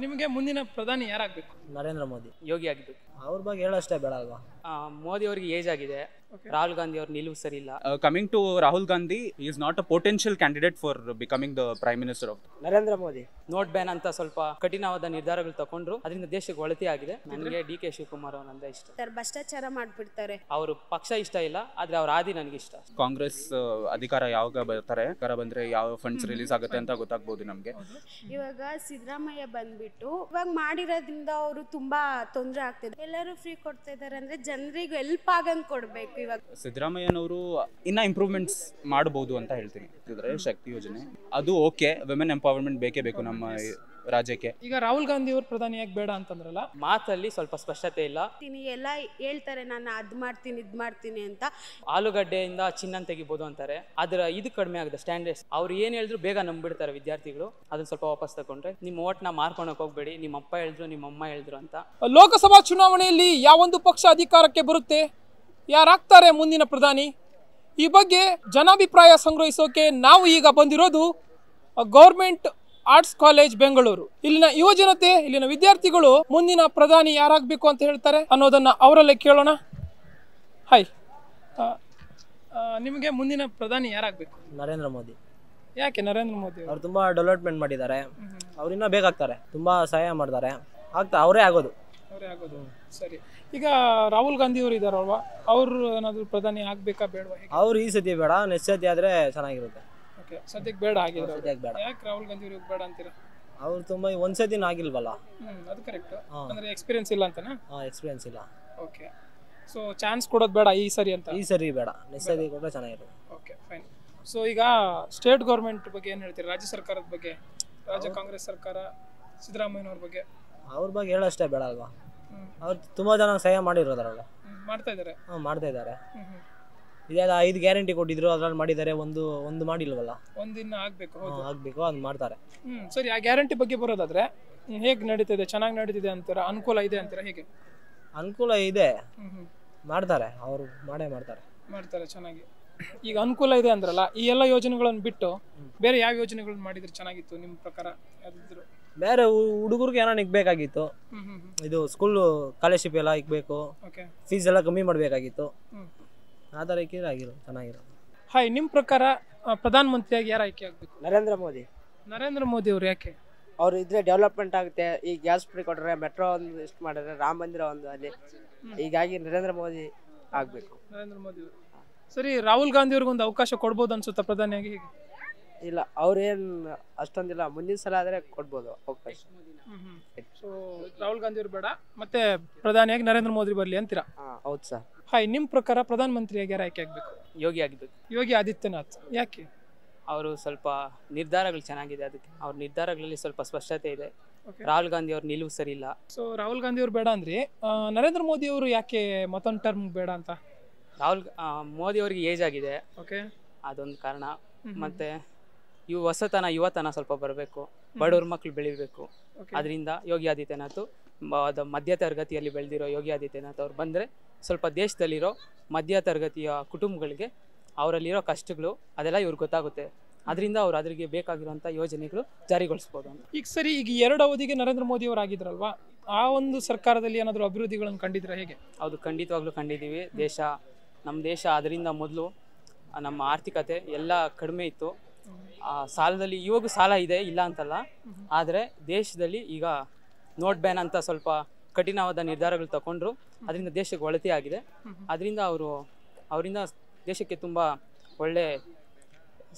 ನಿಮಗೆ ಮುಂದಿನ ಪ್ರಧಾನಿ ಯಾರಾಗಬೇಕು? ನರೇಂದ್ರ ಮೋದಿ. ಯೋಗಿ ಆಗಬೇಕು. ಅವ್ರ ಬಗ್ಗೆ ಹೇಳೋಷ್ಟೇ ಬೇಡ ಅಲ್ವಾ? ಮೋದಿ ಅವರಿಗೆ ಏಜ್ ಆಗಿದೆ. ರಾಹುಲ್ ಗಾಂಧಿ ಅವ್ರ ನಿಲುವು ಸರಿ ಇಲ್ಲ. Coming to Rahul Gandhi, he is not a potential candidate for becoming the Prime Minister of. Narendra Modi. Note ban ಅಂತ ಸ್ವಲ್ಪ ಕಠಿಣವಾದ ನಿರ್ಧಾರಗಳು ತಗೊಂಡ್ರು, ಅದರಿಂದ ದೇಶಕ್ಕೆ ಒಳತಿ ಆಗಿದೆ. ನನಗೆ ಡಿ.ಕೆ. ಶಿವಕುಮಾರ್ ಅವರಂದ್ರೆ ಇಷ್ಟ. ಭ್ರಷ್ಟಾಚಾರ ಮಾಡ್ಬಿಡ್ತಾರೆ. ಅವರು ಪಕ್ಷ ಇಷ್ಟ ಇಲ್ಲ, ಆದ್ರೆ ಅವ್ರ ಆದಿ ನನಗೆ ಇಷ್ಟ. ಕಾಂಗ್ರೆಸ್ ಅಧಿಕಾರ ಯಾವಾಗ ಬರ್ತಾರೆ, ಅಧಿಕಾರ ಬಂದ್ರೆ ಯಾವ ಫಂಡ್ಸ್ ರಿಲೀಸ್ ಆಗುತ್ತೆ ಅಂತ ಗೊತ್ತಾಗ್ಬೋದು ನಮಗೆ. ಇವಾಗ ಸಿದ್ದರಾಮಯ್ಯ ಬಂದ್ಬಿಟ್ಟು ಇವಾಗ ಮಾಡಿರೋದ್ರಿಂದ ಅವರು ತುಂಬಾ ತೊಂದರೆ ಆಗ್ತಿದೆ. ಎಲ್ಲರೂ ಫ್ರೀ ಕೊಡ್ತಾ ಇದಾರೆ ಅಂದ್ರೆ ಜನರಿಗೆ ಹೆಲ್ಪ್ ಆಗಂಗ್ ಕೊಡ್ಬೇಕು. ಇವಾಗ ಸಿದ್ದರಾಮಯ್ಯನವರು ಇನ್ನ ಇಂಪ್ರೂವ್ಮೆಂಟ್ಸ್ ಮಾಡಬಹುದು ಅಂತ ಹೇಳ್ತೀನಿ. ಶಕ್ತಿ ಯೋಜನೆ ಅದು ಓಕೆ, ವಿಮೆನ್ ಎಂಪವರ್ಮೆಂಟ್ ಬೇಕೇ ಬೇಕು ನಮ್ಮ ರಾಜ್ಯಕ್ಕೆ. ಈಗ ರಾಹುಲ್ ಗಾಂಧಿ ಅವರು ಪ್ರಧಾನಿಯಾಗಿ ಬೇಡ ಅಂತಂದ್ರಲ್ಲ, ಮಾತಲ್ಲಿ ಸ್ವಲ್ಪ ಸ್ಪಷ್ಟತೆ ಇಲ್ಲ. ಎಲ್ಲ ಹೇಳ್ತಾರೆ ನಾನು ಅದ್ ಮಾಡ್ತೀನಿ ಇದ್ ಮಾಡ್ತೀನಿ ಅಂತ. ಆಲೂಗಡ್ಡೆಯಿಂದ ಚಿನ್ನ ತೆಗಿಬಹುದು ಅಂತಾರೆ, ಆದ್ರೆ ಇದು ಕಡಿಮೆ ಆಗುತ್ತೆ ಸ್ಟ್ಯಾಂಡರ್ಡ್ಸ್. ಅವ್ರು ಏನ್ ಹೇಳಿದ್ರು ಬೇಗ ನಂಬಿಡ್ತಾರೆ ವಿದ್ಯಾರ್ಥಿಗಳು. ಅದನ್ನ ಸ್ವಲ್ಪ ವಾಪಸ್ ತಗೊಂಡ್ರೆ, ನಿಮ್ಮ ಓಟ್ನ ಮಾರ್ಕೊಳಕ್ ಹೋಗ್ಬೇಡಿ, ನಿಮ್ಮ ಅಪ್ಪ ಹೇಳಿದ್ರು ನಿಮ್ಮ ಅಮ್ಮ ಹೇಳಿದ್ರು ಅಂತ. ಲೋಕಸಭಾ ಚುನಾವಣೆಯಲ್ಲಿ ಯಾವೊಂದು ಪಕ್ಷ ಅಧಿಕಾರಕ್ಕೆ ಬರುತ್ತೆ, ಯಾರಾಗ್ತಾರೆ ಮುಂದಿನ ಪ್ರಧಾನಿ, ಈ ಬಗ್ಗೆ ಜನಾಭಿಪ್ರಾಯ ಸಂಗ್ರಹಿಸೋಕೆ ನಾವು ಈಗ ಬಂದಿರೋದು ಗೌರ್ಮೆಂಟ್ ಆರ್ಟ್ಸ್ ಕಾಲೇಜ್ ಬೆಂಗಳೂರು. ಇಲ್ಲಿನ ಯುವ ಜನತೆ, ಇಲ್ಲಿನ ವಿದ್ಯಾರ್ಥಿಗಳು ಮುಂದಿನ ಪ್ರಧಾನಿ ಯಾರಾಗಬೇಕು ಅಂತ ಹೇಳ್ತಾರೆ ಅನ್ನೋದನ್ನ ಅವರಲ್ಲೇ ಕೇಳೋಣ. ಹಾಯ್, ನಿಮಗೆ ಮುಂದಿನ ಪ್ರಧಾನಿ ಯಾರಾಗಬೇಕು? ನರೇಂದ್ರ ಮೋದಿ. ಯಾಕೆ ನರೇಂದ್ರ ಮೋದಿ? ಅವ್ರು ತುಂಬಾ ಡೆವಲಪ್ಮೆಂಟ್ ಮಾಡಿದ್ದಾರೆ. ಅವ್ರಿನ್ನ ಬೇಕಾಗ್ತಾರೆ, ತುಂಬಾ ಸಹಾಯ ಮಾಡ್ತಾರೆ. ಅವರೇ ಆಗೋದು. ಸರಿ, ಈಗ ರಾಹುಲ್ ಗಾಂಧಿ ಅವರು ಇದಾರಲ್ವಾ, ಅವರು ಏನಾದ್ರು ಪ್ರಧಾನಿ ಆಗ್ಬೇಕಾ ಬೇಡವಾ? ಅವ್ರು ಈ ಸತಿ ಬೇಡ, ನೆಕ್ಸ್ಟ್ ಸತಿ ಆದ್ರೆ ಚೆನ್ನಾಗಿರುತ್ತೆ. ಓಕೆ, ಸದ್ಯಕ್ಕೆ ಬೇಡ ಆಗಿದ್ರೆ ಬೇಡ. ಯಾಕೆ ರಾಹುಲ್ ಗಾಂಧಿ ಅವ್ರಿಗೆ ಬೇಡ ಅಂತೀರಾ? ಅವ್ರು ತುಂಬಾ ಒಂದ್ಸತಿನ ಆಗಿಲ್ವಲ್ಲ. ಅದು ಕರೆಕ್ಟ್. ಅಂದ್ರೆ ಎಕ್ಸ್ಪೀರಿಯನ್ಸ್ ಇಲ್ಲ ಅಂತನಾ? ಎಕ್ಸ್ಪೀರಿಯನ್ಸ್ ಇಲ್ಲ. ಓಕೆ, ಸೊ ಚಾನ್ಸ್ ಕೊಡೋದು ಬೇಡ ಈ ಸರಿ ಅಂತ? ಈ ಸರಿ ಬೇಡ, ನೆಕ್ಸ್ಟ್ ಸತಿ ಕೊಟ್ಟರೆ ಚೆನ್ನಾಗಿರುತ್ತೆ. Okay, fine. ಸೊ ಈಗ ಸ್ಟೇಟ್ ಗೌರ್ಮೆಂಟ್ ಬಗ್ಗೆ ಏನು ಹೇಳ್ತೀರಾ? ರಾಜ್ಯ ಸರ್ಕಾರದ ಬಗ್ಗೆ, ರಾಜ್ಯ ಕಾಂಗ್ರೆಸ್ ಸರ್ಕಾರ, ಸಿದ್ದರಾಮಯ್ಯನವ್ರ ಬಗ್ಗೆ? ಅವ್ರ ಬಗ್ಗೆ ಹೇಳೋಷ್ಟೇ ಬೇಡ ಅಲ್ವಾ? ಅವ್ರು ತುಂಬಾ ಜನ ಸಹಾಯ ಮಾಡಿರೋದಾರಲ್ಲ, ಮಾಡ್ತಾ ಇದ್ದಾರೆ. ಮಾಡ್ತಾ ಇದ್ದಾರೆ. ಇದಾಗ 5 ಗ್ಯಾರಂಟಿ ಕೊಟ್ಟಿದ್ರು, ಅದ್ರಲ್ಲಿ ಮಾಡಿದ್ದಾರೆ, ಒಂದು ಮಾಡಿಲ್ವಲ್ಲ. ಒಂದಿನ ಆಗ್ಬೇಕು, ಆಗ್ಬೇಕು, ಅದ್ ಮಾಡ್ತಾರೆ. ಸರಿ, ಆ ಗ್ಯಾರಂಟಿ ಬಗ್ಗೆ ಬರೋದಾದ್ರೆ ಹೇಗೆ ನಡೀತಿದೆ? ಚೆನ್ನಾಗಿ ನಡೀತಿದೆ ಅಂತೀರಾ? ಅನುಕೂಲ ಇದೆ ಅಂತೀರಾ? ಹೇಗೆ ಅನುಕೂಲ ಇದೆ, ಮಾಡ್ತಾರೆ, ಅವರು ಮಾಡ್ತಾರೆ ಚೆನ್ನಾಗಿ. ಈಗ ಅನುಕೂಲ ಇದೆ ಅಂದ್ರಲ್ಲ, ಈ ಎಲ್ಲ ಯೋಜನೆಗಳನ್ನು ಬಿಟ್ಟು ಬೇರೆ ಯಾವ ಯೋಜನೆಗಳನ್ನ ಮಾಡಿದ್ರೆ ಚೆನ್ನಾಗಿತ್ತು ನಿಮ್ಮ ಪ್ರಕಾರ? ಯಾವ್ದಿದ್ರು ಬೇರೆ ಹುಡುಗರಿಗೆ ಏನೋ ನಿಗ್ಬೇಕಾಗಿತ್ತು. ಇದು ಸ್ಕೂಲ್ ಸ್ಕಾಲರ್ಶಿಪ್ ಎಲ್ಲ ಇಕ್ಬೇಕು, ಫೀಸ್ ಎಲ್ಲ ಕಮ್ಮಿ ಮಾಡಬೇಕಾಗಿತ್ತು. ಆ ಥರ ಆಗಿರೋ ಚೆನ್ನಾಗಿರೋ. ಹಾಯ್, ನಿಮ್ಮ ಪ್ರಕಾರ ಪ್ರಧಾನ ಮಂತ್ರಿಯಾಗಿ ಯಾರು ಆಯ್ಕೆ ಆಗಬೇಕು? ನರೇಂದ್ರ ಮೋದಿ. ನರೇಂದ್ರ ಮೋದಿ ಅವರು ಯಾಕೆ? ಅವ್ರು ಇದ್ರೆ ಡೆವಲಪ್ಮೆಂಟ್ ಆಗುತ್ತೆ. ಈಗ ಗ್ಯಾಸ್ ಫ್ರೀ ಕೊಟ್ಟರೆ, ಮೆಟ್ರೋ ಒಂದು ಇಷ್ಟು ಮಾಡಿದ್ರೆ, ರಾಮ ಮಂದಿರ ಒಂದು ಅಲ್ಲಿ, ಹೀಗಾಗಿ ನರೇಂದ್ರ ಮೋದಿ ಆಗಬೇಕು. ನರೇಂದ್ರ ಮೋದಿ ಅವರು. ಸರಿ, ರಾಹುಲ್ ಗಾಂಧಿ ಅವ್ರಿಗೆ ಒಂದು ಅವಕಾಶ ಕೊಡ್ಬೋದು ಅನ್ಸುತ್ತಾ ಪ್ರಧಾನಿಯಾಗಿ? ಹೇಗೆ? ಇಲ್ಲ, ಅವ್ರೇನು ಅಷ್ಟೊಂದಿಲ್ಲ, ಮುಂದಿನ ಸಲ ಆದರೆ ಕೊಡ್ಬೋದು ಅವಕಾಶ. ಸೊ ರಾಹುಲ್ ಗಾಂಧಿ ಅವರು ಬೇಡ, ಮತ್ತೆ ಪ್ರಧಾನಿಯಾಗಿ ನರೇಂದ್ರ ಮೋದಿ ಬರಲಿ ಅಂತೀರಾ? ಹೌದು ಸರ್. ಹಾಯ್, ನಿಮ್ಮ ಪ್ರಕಾರ ಪ್ರಧಾನ ಮಂತ್ರಿಯಾಗಿ ಯಾರು ಆಯ್ಕೆ ಆಗಬೇಕು? ಯೋಗಿ ಆಗಬೇಕು. ಯೋಗಿ ಆದಿತ್ಯನಾಥ್. ಯಾಕೆ? ಅವರು ಸ್ವಲ್ಪ ನಿರ್ಧಾರಗಳು ಚೆನ್ನಾಗಿದೆ, ಅದಕ್ಕೆ ಅವ್ರ ನಿರ್ಧಾರಗಳಲ್ಲಿ ಸ್ವಲ್ಪ ಸ್ಪಷ್ಟತೆ ಇದೆ. ರಾಹುಲ್ ಗಾಂಧಿ ಅವ್ರ ನಿಲುವು ಸರಿ ಇಲ್ಲ. ಸೊ ರಾಹುಲ್ ಗಾಂಧಿ ಅವರು ಬೇಡ ಅಂದ್ರೆ ನರೇಂದ್ರ ಮೋದಿ ಅವರು ಯಾಕೆ ಮತ್ತೊಂದು ಟರ್ಮ್ ಬೇಡ ಅಂತ? ಮೋದಿ ಅವರಿಗೆ ಏಜ್ ಆಗಿದೆ, ಓಕೆ, ಅದೊಂದು ಕಾರಣ. ಮತ್ತೆ ಯುವತನ ಸ್ವಲ್ಪ ಬರಬೇಕು, ಬಡವ್ರ ಮಕ್ಳು ಬೆಳಿಬೇಕು. ಅದರಿಂದ ಯೋಗಿ ಆದಿತ್ಯನಾಥ್, ಮಧ್ಯ ತರಗತಿಯಲ್ಲಿ ಬೆಳೆದಿರೋ ಯೋಗಿ ಆದಿತ್ಯನಾಥ್ ಅವ್ರು ಬಂದರೆ ಸ್ವಲ್ಪ ದೇಶದಲ್ಲಿರೋ ಮಧ್ಯ ತರಗತಿಯ ಕುಟುಂಬಗಳಿಗೆ ಅವರಲ್ಲಿರೋ ಕಷ್ಟಗಳು ಅದೆಲ್ಲ ಇವ್ರಿಗೆ ಗೊತ್ತಾಗುತ್ತೆ. ಅದರಿಂದ ಅವ್ರು ಅದ್ರಿಗೆ ಬೇಕಾಗಿರುವಂಥ ಯೋಜನೆಗಳು ಜಾರಿಗೊಳಿಸ್ಬೋದು ಅಂತ. ಈಗ ಸರಿ, ಈಗ 2 ಅವಧಿಗೆ ನರೇಂದ್ರ ಮೋದಿ ಅವರು ಆಗಿದ್ರಲ್ವಾ, ಆ ಒಂದು ಸರ್ಕಾರದಲ್ಲಿ ಏನಾದರೂ ಅಭಿವೃದ್ಧಿಗಳನ್ನು ಕಂಡಿದ್ರೆ ಹೇಗೆ? ಹೌದು, ಖಂಡಿತವಾಗ್ಲೂ ಕಂಡಿದ್ದೀವಿ. ನಮ್ಮ ದೇಶ ಅದರಿಂದ ಮೊದಲು ನಮ್ಮ ಆರ್ಥಿಕತೆ ಎಲ್ಲ ಕಡಿಮೆ ಇತ್ತು. ಸಾಲದಲ್ಲಿ ಇವಾಗೂ ಸಾಲ ಇದೆ, ಇಲ್ಲ ಅಂತಲ್ಲ. ಆದರೆ ದೇಶದಲ್ಲಿ ಈಗ ನೋಟ್ ಬ್ಯಾನ್ ಅಂತ ಸ್ವಲ್ಪ ಕಠಿಣವಾದ ನಿರ್ಧಾರಗಳು ತಗೊಂಡ್ರು, ಅದರಿಂದ ದೇಶಕ್ಕೆ ಒಳತಿ ಆಗಿದೆ. ಅದರಿಂದ ಅವರಿಂದ ದೇಶಕ್ಕೆ ತುಂಬ ಒಳ್ಳೆ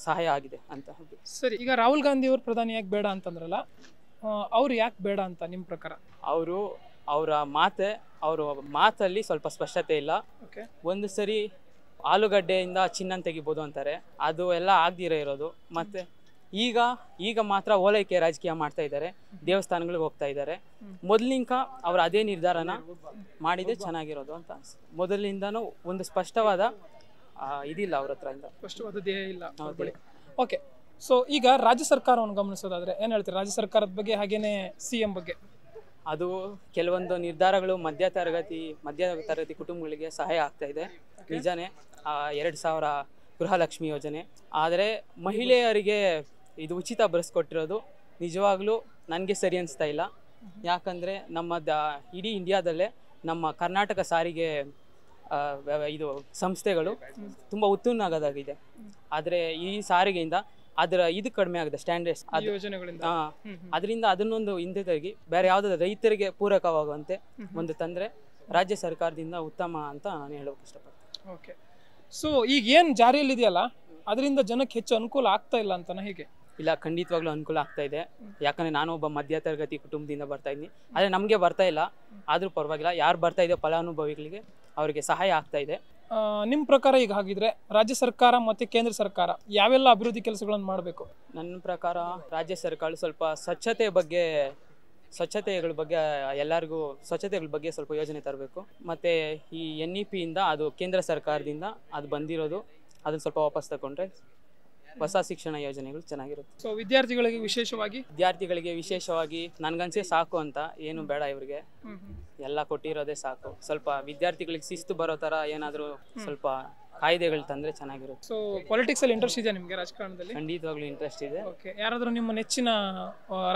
ಸಹಾಯ ಆಗಿದೆ ಅಂತ. ಸರಿ, ಈಗ ರಾಹುಲ್ ಗಾಂಧಿ ಅವರು ಪ್ರಧಾನಿಯಾಗಿ ಬೇಡ ಅಂತಂದ್ರಲ್ಲ, ಅವ್ರು ಯಾಕೆ ಬೇಡ ಅಂತ ನಿಮ್ಮ ಪ್ರಕಾರ? ಅವರ ಮಾತಲ್ಲಿ ಸ್ವಲ್ಪ ಸ್ಪಷ್ಟತೆ ಇಲ್ಲ. ಒಂದು ಸರಿ ಆಲೂಗಡ್ಡೆಯಿಂದ ಚಿನ್ನ ತೆಗಿಬೋದು ಅಂತಾರೆ, ಅದು ಎಲ್ಲ ಆಗದಿರೋ ಇರೋದು. ಮತ್ತೆ ಈಗ ಮಾತ್ರ ಓಲೈಕೆ ರಾಜಕೀಯ ಮಾಡ್ತಾ ಇದ್ದಾರೆ, ದೇವಸ್ಥಾನಗಳಿಗೆ ಹೋಗ್ತಾ ಇದ್ದಾರೆ. ಮೊದಲಿಂಕ ಅವ್ರು ಅದೇ ನಿರ್ಧಾರನ ಮಾಡಿದ್ರೆ ಚೆನ್ನಾಗಿರೋದು ಅಂತ ಅನ್ಸುತ್ತೆ. ಮೊದಲಿಂದನೂ ಒಂದು ಸ್ಪಷ್ಟವಾದ ಇದಿಲ್ಲ ಅವ್ರ ಹತ್ರ, ಸ್ಪಷ್ಟವಾದ ಧ್ಯೇಯ ಇಲ್ಲ. ಓಕೆ, ಸೊ ಈಗ ರಾಜ್ಯ ಸರ್ಕಾರವನ್ನು ಗಮನಿಸೋದಾದ್ರೆ ಏನು ಹೇಳ್ತೀರಿ ರಾಜ್ಯ ಸರ್ಕಾರದ ಬಗ್ಗೆ, ಹಾಗೇನೆ CM ಬಗ್ಗೆ? ಅದು ಕೆಲವೊಂದು ನಿರ್ಧಾರಗಳು ಮಧ್ಯ ತರಗತಿ ಕುಟುಂಬಗಳಿಗೆ ಸಹಾಯ ಆಗ್ತಾ ಇದೆ, ನಿಜಾನೇ. 2000 ಗೃಹಲಕ್ಷ್ಮಿ ಯೋಜನೆ, ಆದರೆ ಮಹಿಳೆಯರಿಗೆ ಇದು ಉಚಿತ ಬಸ್ ಕೊಟ್ಟಿರೋದು ನಿಜವಾಗ್ಲೂ ನನಗೆ ಸರಿ ಅನಿಸ್ತಾ ಇಲ್ಲ. ಯಾಕಂದರೆ ಇಡೀ ಇಂಡಿಯಾದಲ್ಲೇ ನಮ್ಮ ಕರ್ನಾಟಕ ಸಾರಿಗೆ ಇದು ಸಂಸ್ಥೆಗಳು ತುಂಬ ಉತ್ತುಂಗ ಆಗೋದಾಗಿದೆ. ಆದರೆ ಈ ಸಾರಿಗೆಯಿಂದ ಅದರ ಇದು ಕಡಿಮೆ ಆಗಿದೆ, ಸ್ಟ್ಯಾಂಡರ್ಡ್ಸ್ ಅದರಿಂದ ಅದನ್ನೊಂದು ಹಿಂದೆ ತೆಗಿ ಬೇರೆ ಯಾವುದಾದ್ರು ರೈತರಿಗೆ ಪೂರಕವಾಗುವಂತೆ ಒಂದು ತಂದರೆ ರಾಜ್ಯ ಸರ್ಕಾರದಿಂದ ಉತ್ತಮ ಅಂತ ನಾನು ಹೇಳೋಕೆ ಇಷ್ಟಪಡ್ತೀನಿ. ಓಕೆ, ಸೊ ಈಗ ಏನು ಜಾರಿಯಲ್ಲಿದೆಯಲ್ಲ ಅದರಿಂದ ಜನಕ್ಕೆ ಹೆಚ್ಚು ಅನುಕೂಲ ಆಗ್ತಾ ಇಲ್ಲ ಅಂತನಾ ಹೇಗೆ? ಇಲ್ಲ, ಖಂಡಿತವಾಗ್ಲೂ ಅನುಕೂಲ ಆಗ್ತಾ ಇದೆ. ಯಾಕಂದರೆ ನಾನು ಒಬ್ಬ ಮಧ್ಯ ತರಗತಿ ಕುಟುಂಬದಿಂದ ಬರ್ತಾ ಇದ್ದೀನಿ. ಆದರೆ ನಮಗೆ ಬರ್ತಾ ಇಲ್ಲ, ಆದರೂ ಪರವಾಗಿಲ್ಲ. ಯಾರು ಬರ್ತಾ ಇದೆಯೋ ಫಲಾನುಭವಿಗಳಿಗೆ ಅವರಿಗೆ ಸಹಾಯ ಆಗ್ತಾ ಇದೆ. ನಿಮ್ಮ ಪ್ರಕಾರ ಈಗ ಹಾಗಿದ್ರೆ ರಾಜ್ಯ ಸರ್ಕಾರ ಮತ್ತು ಕೇಂದ್ರ ಸರ್ಕಾರ ಯಾವೆಲ್ಲ ಅಭಿವೃದ್ಧಿ ಕೆಲಸಗಳನ್ನು ಮಾಡಬೇಕು? ನನ್ನ ಪ್ರಕಾರ ರಾಜ್ಯ ಸರ್ಕಾರ ಸ್ವಲ್ಪ ಸ್ವಚ್ಛತೆಗಳ ಬಗ್ಗೆ ಎಲ್ಲರಿಗೂ ಸ್ವಚ್ಛತೆಗಳ ಬಗ್ಗೆ ಸ್ವಲ್ಪ ಯೋಜನೆ ತರಬೇಕು. ಮತ್ತು ಈ NEP-ಇಂದ ಅದು ಕೇಂದ್ರ ಸರ್ಕಾರದಿಂದ ಅದು ಬಂದಿರೋದು ಅದನ್ನು ಸ್ವಲ್ಪ ವಾಪಸ್ ತಗೊಂಡ್ರೆ ಹೊಸ ಶಿಕ್ಷಣ ಯೋಜನೆಗಳು ಚೆನ್ನಾಗಿರುತ್ತೆ. ಸೊ ವಿದ್ಯಾರ್ಥಿಗಳಿಗೆ ವಿಶೇಷವಾಗಿ ನನಗನ್ಸೆ ಸಾಕು ಅಂತ, ಏನು ಬೇಡ ಇವರಿಗೆ, ಎಲ್ಲ ಕೊಟ್ಟಿರೋದೇ ಸಾಕು. ಸ್ವಲ್ಪ ವಿದ್ಯಾರ್ಥಿಗಳಿಗೆ ಶಿಸ್ತು ಬರೋ ಥರ ಏನಾದರೂ ಸ್ವಲ್ಪ ಕಾಯ್ದೆಗಳು ತಂದರೆ ಚೆನ್ನಾಗಿರುತ್ತೆ. ಸೊ ಪಾಲಿಟಿಕ್ಸ್ ಅಲ್ಲಿ ಇಂಟ್ರೆಸ್ಟ್ ಇದೆ ನಿಮಗೆ? ರಾಜಕಾರಣದಲ್ಲಿ ಖಂಡಿತವಾಗ್ಲೂ ಇಂಟ್ರೆಸ್ಟ್ ಇದೆ. ಓಕೆ, ಯಾರಾದರೂ ನಿಮ್ಮ ನೆಚ್ಚಿನ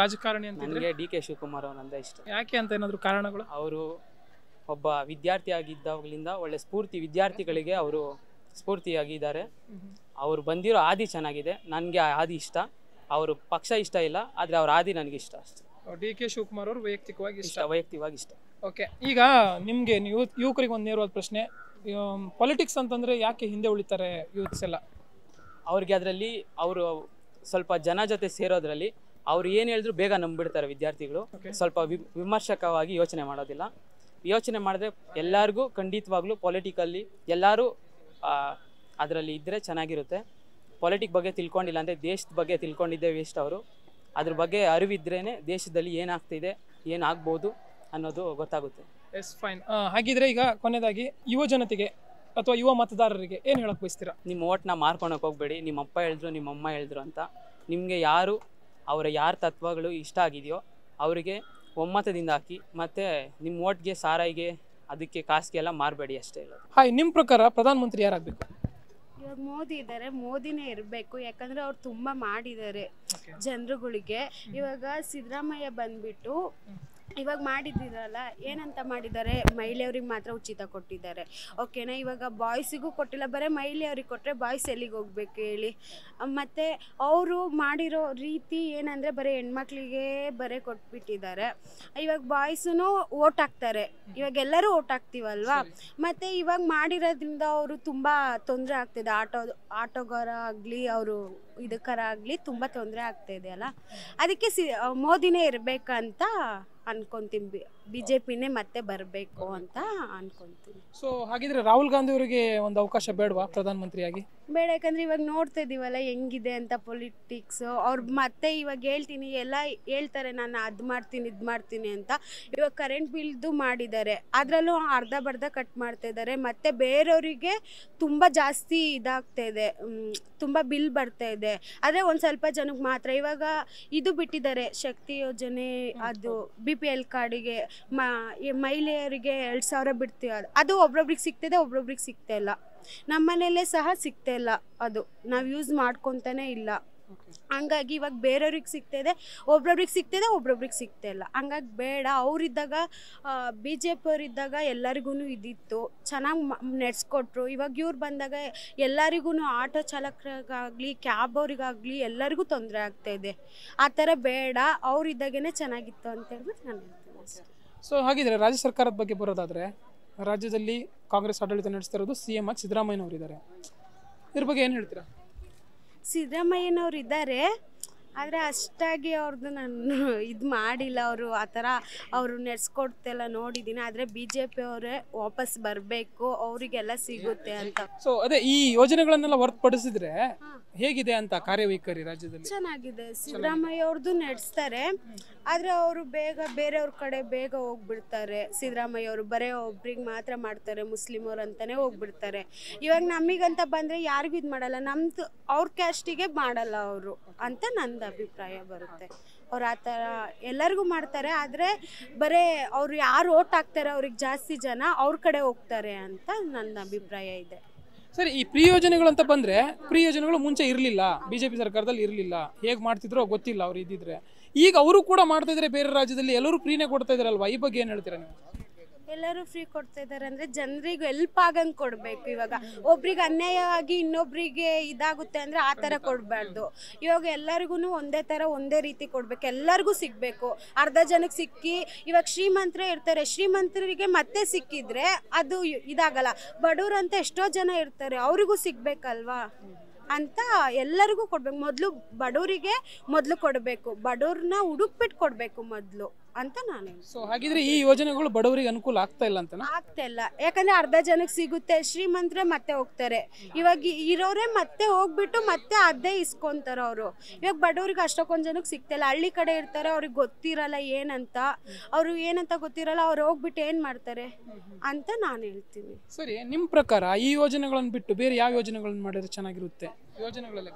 ರಾಜಕಾರಣಿ ಅಂತ? ನನಗೆ DK ಶಿವಕುಮಾರ್ ಅವರಂದ್ರೆ ಇಷ್ಟ. ಯಾಕೆ ಅಂತ ಏನಾದರೂ ಕಾರಣಗಳು? ಅವರು ಒಬ್ಬ ವಿದ್ಯಾರ್ಥಿ ಆಗಿದ್ದಾಗಲಿಂದ ಒಳ್ಳೆ ವಿದ್ಯಾರ್ಥಿಗಳಿಗೆ ಅವರು ಸ್ಫೂರ್ತಿಯಾಗಿದ್ದಾರೆ. ಅವರು ಬಂದಿರೋ ಹಾದಿ ಚೆನ್ನಾಗಿದೆ, ನನಗೆ ಆ ಹಾದಿ ಇಷ್ಟ. ಅವರು ಪಕ್ಷ ಇಷ್ಟ ಇಲ್ಲ, ಆದರೆ ಅವ್ರ ಹಾದಿ ನನಗೆ ಇಷ್ಟ ಅಷ್ಟೇ. DK ಶಿವಕುಮಾರ್ ಅವರು ವೈಯಕ್ತಿಕವಾಗಿ ಇಷ್ಟ. ಓಕೆ, ಈಗ ನಿಮಗೆ ಯುವಕರಿಗೆ ಒಂದು ನೇರವಾದ ಪ್ರಶ್ನೆ. ಪಾಲಿಟಿಕ್ಸ್ ಅಂತಂದರೆ ಯಾಕೆ ಹಿಂದೆ ಉಳಿತಾರೆ ಯೂತ್ಸ್ ಎಲ್ಲ? ಅವ್ರಿಗೆ ಅದರಲ್ಲಿ ಅವರು ಸ್ವಲ್ಪ ಜನ ಜೊತೆ ಸೇರೋದ್ರಲ್ಲಿ ಅವ್ರು ಏನು ಹೇಳಿದ್ರು ಬೇಗ ನಂಬಿಡ್ತಾರೆ ವಿದ್ಯಾರ್ಥಿಗಳು. ಸ್ವಲ್ಪ ವಿಮರ್ಶಕವಾಗಿ ಯೋಚನೆ ಮಾಡೋದಿಲ್ಲ. ಯೋಚನೆ ಮಾಡಿದ್ರೆ ಎಲ್ಲರಿಗೂ ಖಂಡಿತವಾಗ್ಲೂ ಪೊಲಿಟಿಕಲ್ಲಿ ಎಲ್ಲರೂ ಅದರಲ್ಲಿ ಇದ್ದರೆ ಚೆನ್ನಾಗಿರುತ್ತೆ. ಪಾಲಿಟಿಕ್ ಬಗ್ಗೆ ತಿಳ್ಕೊಂಡಿಲ್ಲ ಅಂದರೆ ದೇಶದ ಬಗ್ಗೆ ತಿಳ್ಕೊಂಡಿದ್ದೇ ವೇಸ್ಟ್. ಅವರು ಅದ್ರ ಬಗ್ಗೆ ಅರಿವಿದ್ರೇ ದೇಶದಲ್ಲಿ ಏನಾಗ್ತಿದೆ, ಏನಾಗ್ಬೋದು ಅನ್ನೋದು ಗೊತ್ತಾಗುತ್ತೆ. Yes, fine. ಹಾಗಿದ್ರೆ ಈಗ ಕೊನೆಯದಾಗಿ ಯುವ ಜನತೆಗೆ ಅಥವಾ ಯುವ ಮತದಾರರಿಗೆ ಏನು ಹೇಳಕ್ಕೆ ಬಯಸ್ತೀರಾ? ನಿಮ್ಮ ಓಟ್ನ ಮಾರ್ಕೊಳಕ್ಕೆ ಹೋಗಬೇಡಿ. ನಿಮ್ಮ ಅಪ್ಪ ಹೇಳಿದ್ರು, ನಿಮ್ಮಮ್ಮ ಹೇಳಿದ್ರು ಅಂತ ನಿಮಗೆ ಯಾರ ತತ್ವಗಳು ಇಷ್ಟ ಆಗಿದೆಯೋ ಅವರಿಗೆ ಒಮ್ಮತದಿಂದ ಹಾಕಿ. ಮತ್ತು ನಿಮ್ಮ ಓಟ್ಗೆ ಸಾರಾಯಿಗೆ ಅದಕ್ಕೆ ಕಾಸಿಗೆ ಎಲ್ಲ ಮಾರಬೇಡಿ ಅಷ್ಟೇ ಹೇಳೋದು. ಹಾಯ್, ನಿಮ್ಮ ಪ್ರಕಾರ ಪ್ರಧಾನಮಂತ್ರಿ ಯಾರಾಗಬೇಕು? ಇವಾಗ ಮೋದಿ ಇದ್ದಾರೆ, ಮೋದಿನೇ ಇರಬೇಕು. ಯಾಕಂದರೆ ಅವ್ರು ತುಂಬ ಮಾಡಿದ್ದಾರೆ ಜನರುಗಳಿಗೆ. ಇವಾಗ ಸಿದ್ದರಾಮಯ್ಯ ಬಂದ್ಬಿಟ್ಟು ಇವಾಗ ಮಾಡಿದ್ದೀರಲ್ಲ, ಏನಂತ ಮಾಡಿದ್ದಾರೆ, ಮಹಿಳೆಯವ್ರಿಗೆ ಮಾತ್ರ ಉಚಿತ ಕೊಟ್ಟಿದ್ದಾರೆ. ಓಕೆನಾ? ಇವಾಗ ಬಾಯ್ಸಿಗೂ ಕೊಟ್ಟಿಲ್ಲ, ಬರೀ ಮಹಿಳೆಯವ್ರಿಗೆ ಕೊಟ್ಟರೆ ಬಾಯ್ಸ್ ಎಲ್ಲಿಗೆ ಹೋಗ್ಬೇಕು ಹೇಳಿ? ಮತ್ತು ಅವರು ಮಾಡಿರೋ ರೀತಿ ಏನಂದರೆ ಬರೀ ಹೆಣ್ಮಕ್ಳಿಗೆ ಬರೀ ಕೊಟ್ಬಿಟ್ಟಿದ್ದಾರೆ. ಇವಾಗ ಬಾಯ್ಸೂ ಓಟ್ ಹಾಕ್ತಾರೆ, ಇವಾಗ ಎಲ್ಲರೂ ಓಟ್ ಹಾಕ್ತೀವಲ್ವಾ. ಮತ್ತು ಇವಾಗ ಮಾಡಿರೋದ್ರಿಂದ ಅವರು ತುಂಬ ತೊಂದರೆ ಆಗ್ತಿದೆ. ಆಟೋಗಾರ ಆಗಲಿ, ಅವರು ಇದಕ್ಕರ ಆಗಲಿ ತುಂಬ ತೊಂದರೆ ಆಗ್ತಾಯಿದೆ ಅಲ್ಲ. ಅದಕ್ಕೆ ಮೋದಿನೇ ಇರಬೇಕಂತ ಅನ್ಕೊಂತೀನಿ. BJPನೇ ಮತ್ತೆ ಬರಬೇಕು ಅಂತ ಅನ್ಕೊಂತೀನಿ. ಸೊ ಹಾಗಿದ್ರೆ ರಾಹುಲ್ ಗಾಂಧಿ ಅವರಿಗೆ ಒಂದು ಅವಕಾಶ ಬೇಡವಾ ಪ್ರಧಾನಮಂತ್ರಿಯಾಗಿ? ಬೇಡ, ಯಾಕಂದ್ರೆ ಇವಾಗ ನೋಡ್ತಾ ಇದೀವಲ್ಲ ಹೆಂಗಿದೆ ಅಂತ ಪೊಲಿಟಿಕ್ಸ್. ಅವ್ರು ಮತ್ತೆ ಇವಾಗ ಹೇಳ್ತೀನಿ ಎಲ್ಲ ಹೇಳ್ತಾರೆ, ನಾನು ಅದು ಮಾಡ್ತೀನಿ ಇದು ಮಾಡ್ತೀನಿ ಅಂತ. ಇವಾಗ ಕರೆಂಟ್ ಬಿಲ್ದು ಮಾಡಿದ್ದಾರೆ, ಅದರಲ್ಲೂ ಅರ್ಧ ಬರ್ಧ ಕಟ್ ಮಾಡ್ತಾ ಇದ್ದಾರೆ. ಮತ್ತು ಬೇರೆಯವರಿಗೆ ತುಂಬ ಜಾಸ್ತಿ ಇದಾಗ್ತಾ ಇದೆ, ತುಂಬ ಬಿಲ್ ಬರ್ತಾ ಇದೆ. ಆದರೆ ಒಂದು ಸ್ವಲ್ಪ ಜನಕ್ಕೆ ಮಾತ್ರ. ಇವಾಗ ಇದು ಬಿಟ್ಟಿದ್ದಾರೆ ಶಕ್ತಿ ಯೋಜನೆ, ಅದು BPL ಕಾರ್ಡಿಗೆ ಮಹಿಳೆಯರಿಗೆ 2,000 ಬಿಡ್ತೀವಿ. ಅದು ಒಬ್ರೊಬ್ರಿಗೆ ಸಿಗ್ತಿದೆ, ಒಬ್ರೊಬ್ರಿಗೆ ಸಿಗ್ತಾ ಇಲ್ಲ. ನಮ್ಮನೇಲೇ ಸಹ ಸಿಗ್ತಾ ಇಲ್ಲ, ಅದು ನಾವು ಯೂಸ್ ಮಾಡ್ಕೊತಾನೆ ಇಲ್ಲ. ಹಂಗಾಗಿ ಇವಾಗ ಬೇರೆಯವ್ರಿಗೆ ಸಿಗ್ತಾಯಿದೆ, ಒಬ್ರೊಬ್ರಿಗೆ ಸಿಗ್ತಾಯಿದೆ, ಒಬ್ರೊಬ್ರಿಗೆ ಸಿಗ್ತಾ ಇಲ್ಲ. ಹಂಗಾಗಿ ಬೇಡ. ಅವರಿದ್ದಾಗ BJP ಅವರಿದ್ದಾಗ ಎಲ್ಲರಿಗೂ ಇದಿತ್ತು, ಚೆನ್ನಾಗಿ ನಡೆಸ್ಕೊಟ್ರು. ಇವಾಗ ಇವ್ರು ಬಂದಾಗ ಎಲ್ಲರಿಗೂ, ಆಟೋ ಚಾಲಕರಿಗಾಗಲಿ ಕ್ಯಾಬ್ ಅವರಿಗಾಗಲಿ ಎಲ್ಲರಿಗೂ ತೊಂದರೆ ಆಗ್ತಾಯಿದೆ. ಆ ಥರ ಬೇಡ, ಅವರಿದ್ದಾಗೇ ಚೆನ್ನಾಗಿತ್ತು ಅಂತ ಹೇಳ್ಬಿಟ್ಟು ನಾನು ಹೇಳ್ತೀನಿ ಅಷ್ಟೇ. ಸೊ ಹಾಗಿದ್ರೆ ರಾಜ್ಯ ಸರ್ಕಾರದ ಬಗ್ಗೆ ಬರೋದಾದರೆ, ರಾಜ್ಯದಲ್ಲಿ ಕಾಂಗ್ರೆಸ್ ಆಡಳಿತ ನಡೆಸ್ತಿರೋದು CM ಆಗಿ ಸಿದ್ದರಾಮಯ್ಯನವರು. ಇದ್ರ ಬಗ್ಗೆ ಏನು ಹೇಳ್ತೀರಾ? ಸಿದ್ದರಾಮಯ್ಯನವ್ರು ಇದ್ದಾರೆ, ಆದರೆ ಅಷ್ಟಾಗಿ ಅವ್ರದ್ದು ನಾನು ಇದು ಮಾಡಿಲ್ಲ. ಅವರು ಆ ಥರ ಅವರು ನಡೆಸ್ಕೊಡ್ತೆಲ್ಲ ನೋಡಿದ್ದೀನಿ. ಆದರೆ BJP ಅವರೇ ವಾಪಸ್ ಬರಬೇಕು, ಅವರಿಗೆಲ್ಲ ಸಿಗುತ್ತೆ ಅಂತ. ಸೊ ಅದೇ ಈ ಯೋಜನೆಗಳನ್ನೆಲ್ಲ ಹೊರತುಪಡಿಸಿದ್ರೆ ಹೇಗಿದೆ ಅಂತ ಕಾರ್ಯವೈಖರಿ ರಾಜ್ಯದಲ್ಲಿ? ಚೆನ್ನಾಗಿದೆ. ಸಿದ್ದರಾಮಯ್ಯ ಅವ್ರದ್ದು ನಡೆಸ್ತಾರೆ, ಆದರೆ ಅವರು ಬೇರೆಯವ್ರ ಕಡೆ ಬೇಗ ಹೋಗ್ಬಿಡ್ತಾರೆ. ಸಿದ್ದರಾಮಯ್ಯ ಅವರು ಬರೀ ಒಬ್ರಿಗೆ ಮಾತ್ರ ಮಾಡ್ತಾರೆ, ಮುಸ್ಲಿಮವ್ರು ಅಂತಲೇ ಹೋಗ್ಬಿಡ್ತಾರೆ. ಇವಾಗ ನಮಗಂತ ಬಂದರೆ ಯಾರಿಗೂ ಇದು ಮಾಡಲ್ಲ, ನಮ್ಮದು ಅವ್ರ ಕ್ಯಾಸ್ಟಿಗೆ ಮಾಡಲ್ಲ ಅವರು ಅಂತ ನಂದು ಅಭಿಪ್ರಾಯ ಬರುತ್ತೆ. ಅವ್ರು ಆ ಥರ ಎಲ್ಲರಿಗೂ ಮಾಡ್ತಾರೆ, ಆದರೆ ಬರೀ ಅವ್ರು ಯಾರು ಓಟ್ ಹಾಕ್ತಾರೆ ಅವ್ರಿಗೆ ಜಾಸ್ತಿ ಜನ ಅವ್ರ ಕಡೆ ಹೋಗ್ತಾರೆ ಅಂತ ನನ್ನ ಅಭಿಪ್ರಾಯ ಇದೆ. ಸರಿ, ಈ ಪ್ರೀ ಯೋಜನೆಗಳು ಅಂತ ಬಂದರೆ, ಪ್ರೀ ಯೋಜನೆಗಳು ಮುಂಚೆ ಇರಲಿಲ್ಲ, BJP ಸರ್ಕಾರದಲ್ಲಿ ಇರಲಿಲ್ಲ. ಹೇಗೆ ಮಾಡ್ತಿದ್ರೋ ಗೊತ್ತಿಲ್ಲ ಅವ್ರು ಇದ್ದಿದ್ರೆ. ಈಗ ಅವರು ಕೂಡ ಮಾಡ್ತಾ ಇದ್ದಾರೆ ಬೇರೆ ರಾಜ್ಯದಲ್ಲಿ, ಎಲ್ಲರೂ ಫ್ರೀನೇ ಕೊಡ್ತಾ ಇದಾರಲ್ವಾ, ಈ ಬಗ್ಗೆ ಏನು ಹೇಳ್ತೀರಾ ನೀವು? ಎಲ್ಲರೂ ಫ್ರೀ ಕೊಡ್ತಾ ಇದ್ದಾರೆ ಅಂದರೆ ಜನರಿಗೆ ಹೆಲ್ಪ್ ಆಗಂಗೆ ಕೊಡಬೇಕು. ಇವಾಗ ಒಬ್ರಿಗೆ ಅನ್ಯಾಯವಾಗಿ ಇನ್ನೊಬ್ರಿಗೆ ಇದಾಗುತ್ತೆ ಅಂದರೆ ಆ ಥರ ಕೊಡಬಾರ್ದು. ಇವಾಗ ಎಲ್ಲರಿಗೂ ಒಂದೇ ಥರ ಒಂದೇ ರೀತಿ ಕೊಡಬೇಕು, ಎಲ್ಲರಿಗೂ ಸಿಗಬೇಕು. ಅರ್ಧ ಜನಕ್ಕೆ ಸಿಕ್ಕಿ ಇವಾಗ ಶ್ರೀಮಂತರೇ ಇರ್ತಾರೆ, ಶ್ರೀಮಂತರಿಗೆ ಮತ್ತೆ ಸಿಕ್ಕಿದ್ರೆ ಅದು ಇದಾಗಲ್ಲ. ಬಡವ್ರು ಅಂತ ಎಷ್ಟೋ ಜನ ಇರ್ತಾರೆ, ಅವ್ರಿಗೂ ಸಿಗಬೇಕಲ್ವಾ ಅಂತ ಎಲ್ಲರಿಗೂ ಕೊಡಬೇಕು. ಮೊದಲು ಬಡವರಿಗೆ ಮೊದಲು ಕೊಡಬೇಕು, ಬಡವ್ರನ್ನ ಹುಡುಕ್ಬಿಟ್ಟು ಕೊಡಬೇಕು ಮೊದಲು ಅಂತ ನಾನು. ಸೊ ಹಾಗಿದ್ರೆ ಈ ಯೋಜನೆಗಳು ಬಡವರಿಗೆ ಅನುಕೂಲ ಆಗ್ತಾ ಇಲ್ಲ ಅಂತ? ಆಗ್ತಾ ಇಲ್ಲ, ಯಾಕಂದ್ರೆ ಅರ್ಧ ಜನಕ್ಕೆ ಸಿಗುತ್ತೆ, ಶ್ರೀಮಂತರೇ ಮತ್ತೆ ಹೋಗ್ತಾರೆ. ಇವಾಗ ಇರೋರೇ ಮತ್ತೆ ಹೋಗ್ಬಿಟ್ಟು ಮತ್ತೆ ಅದೇ ಇಸ್ಕೊಂತಾರೆ ಅವರು. ಇವಾಗ ಬಡವ್ರಿಗೆ ಅಷ್ಟೊಂದು ಜನಕ್ಕೆ ಸಿಗ್ತಿಲ್ಲ. ಹಳ್ಳಿ ಕಡೆ ಇರ್ತಾರೆ, ಅವ್ರಿಗೆ ಗೊತ್ತಿರಲ್ಲ ಏನಂತ, ಅವ್ರು ಏನಂತ ಗೊತ್ತಿರಲ್ಲ, ಅವ್ರು ಹೋಗ್ಬಿಟ್ಟು ಏನು ಮಾಡ್ತಾರೆ ಅಂತ ನಾನು ಹೇಳ್ತೀನಿ. ಸರಿ, ನಿಮ್ಮ ಪ್ರಕಾರ ಈ ಯೋಜನೆಗಳನ್ನು ಬಿಟ್ಟು ಬೇರೆ ಯಾವ ಯೋಜನೆಗಳನ್ನು ಮಾಡಿದ್ರೆ ಚೆನ್ನಾಗಿರುತ್ತೆ? ಯೋಜನೆಗಳೆಲ್ಲ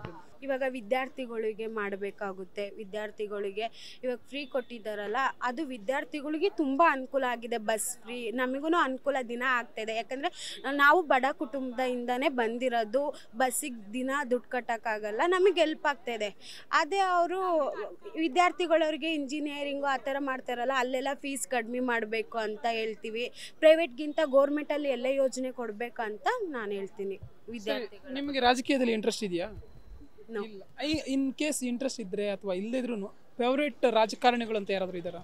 ಇವಾಗ ವಿದ್ಯಾರ್ಥಿಗಳಿಗೆ ಮಾಡಬೇಕಾಗುತ್ತೆ. ವಿದ್ಯಾರ್ಥಿಗಳಿಗೆ ಇವಾಗ ಫ್ರೀ ಕೊಟ್ಟಿದ್ದಾರಲ್ಲ, ಅದು ವಿದ್ಯಾರ್ಥಿಗಳಿಗೆ ತುಂಬ ಅನುಕೂಲ ಆಗಿದೆ. ಬಸ್ ಫ್ರೀ ನಮಗೂ ಅನುಕೂಲ ದಿನ ಆಗ್ತಾಯಿದೆ, ಯಾಕಂದರೆ ನಾವು ಬಡ ಕುಟುಂಬದಿಂದನೇ ಬಂದಿರೋದು. ಬಸ್ಸಿಗೆ ದಿನ ದುಡ್ಡು ಕಟ್ಟೋಕ್ಕಾಗಲ್ಲ, ನಮಗೆ ಹೆಲ್ಪ್ ಆಗ್ತಾಯಿದೆ. ಅದೇ ಅವರು ವಿದ್ಯಾರ್ಥಿಗಳವ್ರಿಗೆ ಇಂಜಿನಿಯರಿಂಗು ಆ ಥರ ಮಾಡ್ತಾರಲ್ಲ, ಅಲ್ಲೆಲ್ಲ ಫೀಸ್ ಕಡಿಮೆ ಮಾಡಬೇಕು ಅಂತ ಹೇಳ್ತೀವಿ. ಪ್ರೈವೇಟ್ಗಿಂತ ಗೌರ್ಮೆಂಟಲ್ಲಿ ಎಲ್ಲ ಯೋಜನೆ ಕೊಡಬೇಕು ಅಂತ ನಾನು ಹೇಳ್ತೀನಿ. ವಿದ್ಯಾರ್ಥಿಗಳು ನಿಮಗೆ ರಾಜಕೀಯದಲ್ಲಿ ಇಂಟ್ರೆಸ್ಟ್ ಇದೆಯಾ? ಇಲ್ಲ. ಇನ್ ಕೇಸ್ ಇಂಟ್ರೆಸ್ಟ್ ಇದ್ರೆ ಅಥವಾ ಇಲ್ಲದಿದ್ರು ಫೇವ್ರೇಟ್ ರಾಜಕಾರಣಿಗಳು ಅಂತ ಯಾರಾದರೂ ಇದ್ದಾರಾ?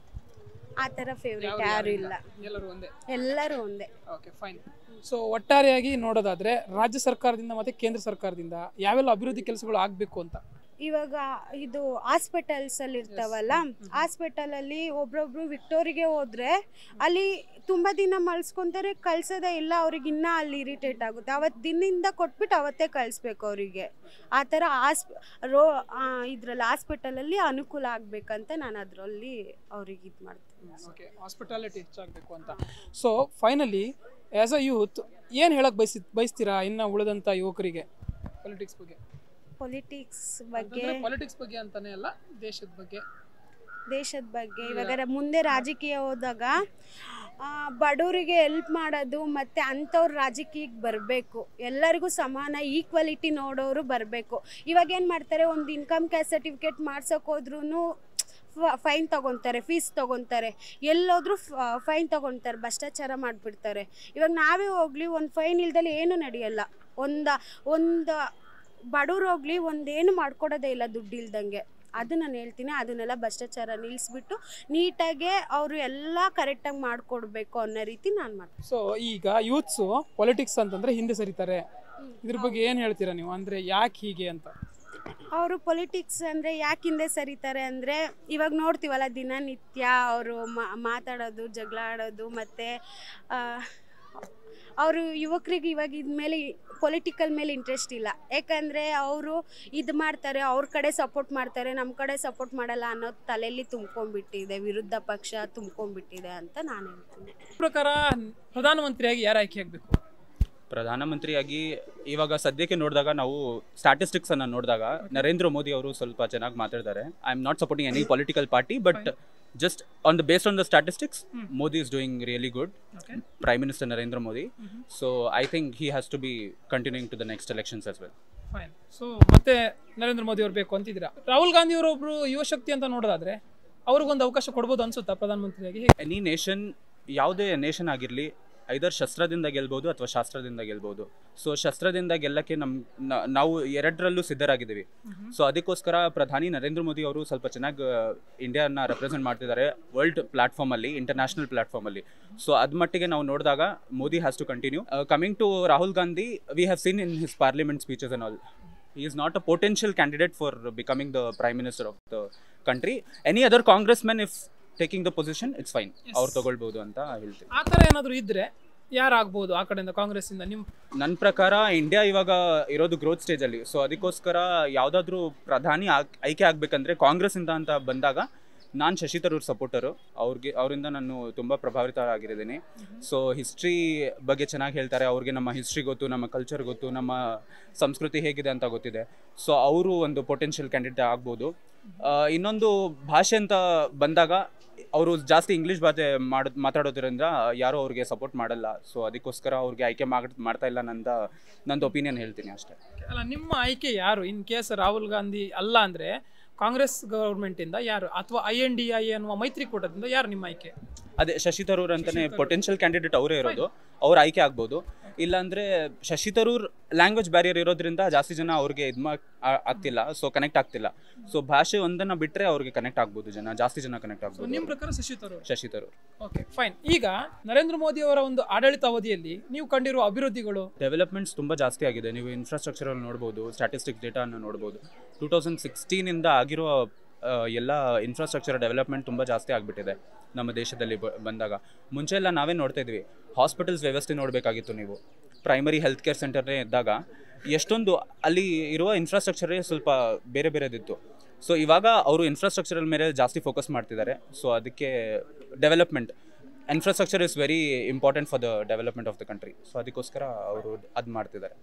ಆ ಥರ ಫೇವ್ರೇಟ್ ಯಾರು ಇಲ್ಲ, ಎಲ್ಲರೂ ಒಂದೇ. Okay, fine. ಸೊ ಒಟ್ಟಾರೆಯಾಗಿ ನೋಡೋದಾದ್ರೆ ರಾಜ್ಯ ಸರ್ಕಾರದಿಂದ ಮತ್ತೆ ಕೇಂದ್ರ ಸರ್ಕಾರದಿಂದ ಯಾವೆಲ್ಲ ಅಭಿವೃದ್ಧಿ ಕೆಲಸಗಳು ಆಗಬೇಕು ಅಂತ? ಇವಾಗ ಇದು ಹಾಸ್ಪಿಟಲ್ಸಲ್ಲಿ ಇರ್ತಾವಲ್ಲ, ಹಾಸ್ಪಿಟಲಲ್ಲಿ ಒಬ್ರೊಬ್ರು ವಿಕ್ಟೋರಿಗೆ ಹೋದರೆ ಅಲ್ಲಿ ತುಂಬ ದಿನ ಮಲ್ಸ್ಕೊತಾರೆ, ಕಳ್ಸೋದೇ ಇಲ್ಲ. ಅವ್ರಿಗೆ ಇನ್ನೂ ಅಲ್ಲಿ ಇರಿಟೇಟ್ ಆಗುತ್ತೆ. ಅವತ್ತು ದಿನದಿಂದ ಕೊಟ್ಬಿಟ್ಟು ಅವತ್ತೇ ಕಳಿಸ್ಬೇಕು ಅವರಿಗೆ. ಆ ಥರ ಇದರಲ್ಲಿ ಹಾಸ್ಪಿಟಲಲ್ಲಿ ಅನುಕೂಲ ಆಗಬೇಕಂತ ನಾನು ಅದರಲ್ಲಿ ಅವ್ರಿಗೆ ಇದು ಮಾಡ್ತೀನಿ. ಓಕೆ, ಹಾಸ್ಪಿಟಾಲಿಟಿ ಹೆಚ್ಚಾಗಬೇಕು ಅಂತ. So finally as a youth ಏನು ಹೇಳಕ್ಕೆ ಬಯಸ್ತೀರಾ ಇನ್ನು ಉಳಿದಂಥ ಯುವಕರಿಗೆ ಪೊಲಿಟಿಕ್ಸ್ ಬಗ್ಗೆ? ಪೊಲಿಟಿಕ್ಸ್ ಬಗ್ಗೆ ಅಂತಾನೆ ಅಲ್ಲ, ದೇಶದ ಬಗ್ಗೆ ಇವಾಗ ಮುಂದೆ ರಾಜಕೀಯ ಹೋದಾಗ ಬಡವರಿಗೆ ಹೆಲ್ಪ್ ಮಾಡೋದು ಮತ್ತು ಅಂಥವ್ರು ರಾಜಕೀಯಕ್ಕೆ ಬರಬೇಕು. ಎಲ್ಲರಿಗೂ ಸಮಾನ ಈಕ್ವಾಲಿಟಿ ನೋಡೋರು ಬರಬೇಕು. ಇವಾಗ ಏನು ಮಾಡ್ತಾರೆ, ಒಂದು ಇನ್ಕಮ್ ಕ್ಯಾಸ್ಟ್ ಸರ್ಟಿಫಿಕೇಟ್ ಮಾಡ್ಸೋಕೆ ಹೋದ್ರೂ ಫೈನ್ ತೊಗೊತಾರೆ, ಫೀಸ್ ತೊಗೊತಾರೆ, ಎಲ್ಲೋದ್ರೂ ಫೈನ್ ತೊಗೊತಾರೆ, ಭ್ರಷ್ಟಾಚಾರ ಮಾಡಿಬಿಡ್ತಾರೆ. ಇವಾಗ ನಾವೇ ಹೋಗ್ಲಿ, ಒಂದು ಫೈನ್ ಇಲ್ದಲ್ಲಿ ಏನೂ ನಡೆಯಲ್ಲ. ಒಂದು ಬಡವ್ರು ಹೋಗ್ಲಿ, ಒಂದೇನು ಮಾಡ್ಕೊಡೋದೇ ಇಲ್ಲ ದುಡ್ಡು ಇಲ್ದಂಗೆ. ಅದು ನಾನು ಹೇಳ್ತೀನಿ, ಅದನ್ನೆಲ್ಲ ಭ್ರಷ್ಟಾಚಾರ ನಿಲ್ಲಿಸ್ಬಿಟ್ಟು ನೀಟಾಗೆ ಅವರು ಎಲ್ಲ ಕರೆಕ್ಟಾಗಿ ಮಾಡಿಕೊಡ್ಬೇಕು ಅನ್ನೋ ರೀತಿ ನಾನು ಮಾಡ್ತೀನಿ. ಸೊ ಈಗ ಯೂತ್ಸು ಪೊಲಿಟಿಕ್ಸ್ ಅಂತಂದರೆ ಹಿಂದೆ ಸರಿತಾರೆ, ಇದ್ರ ಬಗ್ಗೆ ಏನು ಹೇಳ್ತೀರಾ ನೀವು? ಅಂದರೆ ಯಾಕೆ ಹೀಗೆ ಅಂತ? ಅವರು ಪೊಲಿಟಿಕ್ಸ್ ಅಂದರೆ ಯಾಕೆ ಹಿಂದೆ ಸರಿತಾರೆ ಅಂದರೆ, ಇವಾಗ ನೋಡ್ತೀವಲ್ಲ ದಿನನಿತ್ಯ ಅವರು ಮಾತಾಡೋದು, ಜಗಳ ಆಡೋದು, ಮತ್ತು ಅವರು ಯುವಕರಿಗೆ ಇವಾಗ ಇದ್ಮೇಲೆ ಪೊಲಿಟಿಕಲ್ ಮೇಲೆ ಇಂಟ್ರೆಸ್ಟ್ ಇಲ್ಲ. ಯಾಕಂದರೆ ಅವರು ಇದು ಮಾಡ್ತಾರೆ, ಅವ್ರ ಕಡೆ ಸಪೋರ್ಟ್ ಮಾಡ್ತಾರೆ, ನಮ್ಮ ಕಡೆ ಸಪೋರ್ಟ್ ಮಾಡಲ್ಲ ಅನ್ನೋದು ತಲೆಯಲ್ಲಿ ತುಂಬ್ಕೊಂಡ್ಬಿಟ್ಟಿದೆ, ವಿರುದ್ಧ ಪಕ್ಷ ತುಂಬ್ಕೊಂಡ್ಬಿಟ್ಟಿದೆ ಅಂತ ನಾನು ಹೇಳ್ತೀನಿ. ಪ್ರಕಾರ ಪ್ರಧಾನಮಂತ್ರಿಯಾಗಿ ಯಾರು ಆಯ್ಕೆ ಆಗಬೇಕು? ಪ್ರಧಾನಮಂತ್ರಿಯಾಗಿ ಇವಾಗ ಸದ್ಯಕ್ಕೆ ನೋಡಿದಾಗ ನಾವು ಸ್ಟ್ಯಾಟಿಸ್ಟಿಕ್ಸನ್ನು ನೋಡಿದಾಗ ನರೇಂದ್ರ ಮೋದಿ ಅವರು ಸ್ವಲ್ಪ ಚೆನ್ನಾಗಿ ಮಾತಾಡ್ತಾರೆ. I am not supporting any political party, but just based on the statistics, Modi is doing really good. Okay. Prime Minister Narendra Modi. So I think he has to be continuing to the next elections as well. Fine. So ಮತ್ತೆ ನರೇಂದ್ರ ಮೋದಿ ಅವರು ಬೇಕು ಅಂತಿದ್ದೀರಾ? ರಾಹುಲ್ ಗಾಂಧಿ ಅವರು ಒಬ್ರು ಯುವ ಶಕ್ತಿ ಅಂತ ನೋಡೋದಾದ್ರೆ ಅವ್ರಿಗೊಂದು ಅವಕಾಶ ಕೊಡ್ಬೋದು ಅನ್ಸುತ್ತಾ ಪ್ರಧಾನಮಂತ್ರಿಯಾಗಿ? ಎನಿ ನೇಷನ್, ಯಾವುದೇ ನೇಷನ್ ಆಗಿರಲಿ, ಐದರ್ ಶಸ್ತ್ರದಿಂದ ಗೆಲ್ಬೋದು ಅಥವಾ ಶಾಸ್ತ್ರದಿಂದ ಗೆಲ್ಬೋದು. ಸೊ ಶಸ್ತ್ರದಿಂದ ಗೆಲ್ಲಕ್ಕೆ ನಾವು ಎರಡರಲ್ಲೂ ಸಿದ್ಧರಾಗಿದ್ದೀವಿ. ಸೊ ಅದಕ್ಕೋಸ್ಕರ ಪ್ರಧಾನಿ ನರೇಂದ್ರ ಮೋದಿ ಅವರು ಸ್ವಲ್ಪ ಚೆನ್ನಾಗಿ ಇಂಡಿಯಾನ ರೆಪ್ರೆಸೆಂಟ್ ಮಾಡ್ತಿದ್ದಾರೆ ವರ್ಲ್ಡ್ ಪ್ಲಾಟ್ಫಾರ್ಮಲ್ಲಿ, ಇಂಟರ್ನ್ಯಾಷನಲ್ ಪ್ಲಾಟ್ಫಾರ್ಮಲ್ಲಿ. ಸೊ ಅದ್ ಮಟ್ಟಿಗೆ ನಾವು ನೋಡಿದಾಗ Modi has to continue. Coming to Rahul Gandhi, we have seen in his parliament speeches and all, he is not a potential candidate for becoming the prime minister of the country. Any other congressman, if taking the position, it's fine. ಅವ್ರು ತಗೊಳ್ಬಹುದು ಅಂತ ಹೇಳ್ತೀನಿ. ಆ ಥರ ಏನಾದರೂ ಇದ್ರೆ ಯಾರಾಗ್ಬೋದು ಆ ಕಡೆಯಿಂದ ಕಾಂಗ್ರೆಸ್ಸಿಂದ? ನನ್ನ ಪ್ರಕಾರ ಇಂಡಿಯಾ ಇವಾಗ ಇರೋದು ಗ್ರೋತ್ ಸ್ಟೇಜಲ್ಲಿ. ಸೊ ಅದಕ್ಕೋಸ್ಕರ ಯಾವುದಾದ್ರೂ ಪ್ರಧಾನಿ ಆಯ್ಕೆ ಆಗಬೇಕಂದ್ರೆ ಕಾಂಗ್ರೆಸ್ಸಿಂದ ಅಂತ ಬಂದಾಗ ನಾನು ಶಶಿ ತರೂರ್ ಸಪೋರ್ಟರು. ಅವರಿಂದ ನಾನು ತುಂಬ ಪ್ರಭಾವಿತರಾಗಿದ್ದೀನಿ. ಸೊ ಹಿಸ್ಟ್ರಿ ಬಗ್ಗೆ ಚೆನ್ನಾಗಿ ಹೇಳ್ತಾರೆ, ಅವ್ರಿಗೆ ನಮ್ಮ ಹಿಸ್ಟ್ರಿ ಗೊತ್ತು, ನಮ್ಮ ಕಲ್ಚರ್ ಗೊತ್ತು, ನಮ್ಮ ಸಂಸ್ಕೃತಿ ಹೇಗಿದೆ ಅಂತ ಗೊತ್ತಿದೆ. ಸೊ ಅವರು ಒಂದು ಪೊಟೆನ್ಷಿಯಲ್ ಕ್ಯಾಂಡಿಡೇಟ್ ಆಗ್ಬೋದು. ಇನ್ನೊಂದು ಭಾಷೆ ಅಂತ ಬಂದಾಗ ಅವರು ಜಾಸ್ತಿ ಇಂಗ್ಲೀಷ್ ಭಾಷೆ ಮಾತಾಡೋದ್ರಿಂದ ಯಾರೂ ಅವ್ರಿಗೆ ಸಪೋರ್ಟ್ ಮಾಡಲ್ಲ. ಸೊ ಅದಕ್ಕೋಸ್ಕರ ಅವ್ರಿಗೆ ಆಯ್ಕೆ ಮಾಡ್ತಾ ಇಲ್ಲ ನಂದು ಒಪಿನಿಯನ್ ಹೇಳ್ತೀನಿ ಅಷ್ಟೇ. ಅಲ್ಲ, ನಿಮ್ಮ ಆಯ್ಕೆ ಯಾರು? ಇನ್ ಕೇಸ್ ರಾಹುಲ್ ಗಾಂಧಿ ಅಲ್ಲ ಅಂದರೆ ಕಾಂಗ್ರೆಸ್ ಗವರ್ಮೆಂಟಿಂದ ಯಾರು ಅಥವಾ INDI ಅನ್ನುವ ಮೈತ್ರಿಕೂಟದಿಂದ ಯಾರು ನಿಮ್ಮ ಆಯ್ಕೆ? ಅದೇ ಶಶಿ ತರೂರ್ ಅಂತಾನೆ ಪೊಟೆನ್ಷಿಯಲ್ ಕ್ಯಾಂಡಿಡೇಟ್ ಅವರೇ ಇರೋದು, ಅವ್ರು ಆಯ್ಕೆ ಆಗ್ಬೋದು. ಇಲ್ಲಾಂದ್ರೆ ಶಶಿ ತರೂರ್ ಲ್ಯಾಂಗ್ವೇಜ್ ಬ್ಯಾರಿಯರ್ ಇರೋದ್ರಿಂದ ಜಾಸ್ತಿ ಜನ ಅವ್ರಿಗೆ ಆಗ್ತಿಲ್ಲ, ಸೊ ಕನೆಕ್ಟ್ ಆಗ್ತಿಲ್ಲ. ಸೊ ಭಾಷೆ ಒಂದನ್ನ ಬಿಟ್ರೆ ಅವ್ರಿಗೆ ಕನೆಕ್ಟ್ ಆಗ್ಬೋದು, ಜಾಸ್ತಿ ಜನ ಕನೆಕ್ಟ್ ಆಗ್ಬೋದು. ನಿಮ್ಮ ಪ್ರಕಾರ ಶಶಿ ತರೂರ್. Okay fine. ಈಗ ನರೇಂದ್ರ ಮೋದಿ ಅವರ ಒಂದು ಆಡಳಿತ ಅವಧಿಯಲ್ಲಿ ನೀವು ಕಂಡಿರುವ ಅಭಿವೃದ್ಧಿಗಳು? ಡೆವಲಪ್ಮೆಂಟ್ಸ್ ತುಂಬ ಜಾಸ್ತಿ ಆಗಿದೆ. ನೀವು ಇನ್ಫ್ರಾಸ್ಟ್ರಕ್ಚರ್ ಅಲ್ಲಿ ನೋಡ್ಬೋದು, ಸ್ಟ್ಯಾಟಿಸ್ಟಿಕ್ಸ್ ಡೇಟಾನ ನೋಡ್ಬೋದು. 2016 ಆಗಿರೋ ಎಲ್ಲ ಇನ್ಫ್ರಾಸ್ಟ್ರಕ್ಚರ್ ಡೆವಲಪ್ಮೆಂಟ್ ತುಂಬ ಜಾಸ್ತಿ ಆಗಿಬಿಟ್ಟಿದೆ ನಮ್ಮ ದೇಶದಲ್ಲಿ ಬಂದಾಗ. ಮುಂಚೆ ಎಲ್ಲ ನಾವೇ ನೋಡ್ತಾ ಇದ್ವಿ, ಹಾಸ್ಪಿಟಲ್ಸ್ ವ್ಯವಸ್ಥೆ ನೋಡಬೇಕಾಗಿತ್ತು. ನೀವು ಪ್ರೈಮರಿ ಹೆಲ್ತ್ ಕೇರ್ ಸೆಂಟರ್ನೇ ಇದ್ದಾಗ ಎಷ್ಟೊಂದು ಅಲ್ಲಿ ಇರುವ ಇನ್ಫ್ರಾಸ್ಟ್ರಕ್ಚರೇ ಸ್ವಲ್ಪ ಬೇರೆ ಬೇರೆದಿತ್ತು. ಸೊ ಇವಾಗ ಅವರು ಇನ್ಫ್ರಾಸ್ಟ್ರಕ್ಚರ್ ಮೇಲೆ ಜಾಸ್ತಿ ಫೋಕಸ್ ಮಾಡ್ತಿದ್ದಾರೆ. ಸೊ ಅದಕ್ಕೆ development infrastructure is very important for the development of the country. So ಅದಕ್ಕೋಸ್ಕರ ಅವರು ಅದು ಮಾಡ್ತಿದ್ದಾರೆ.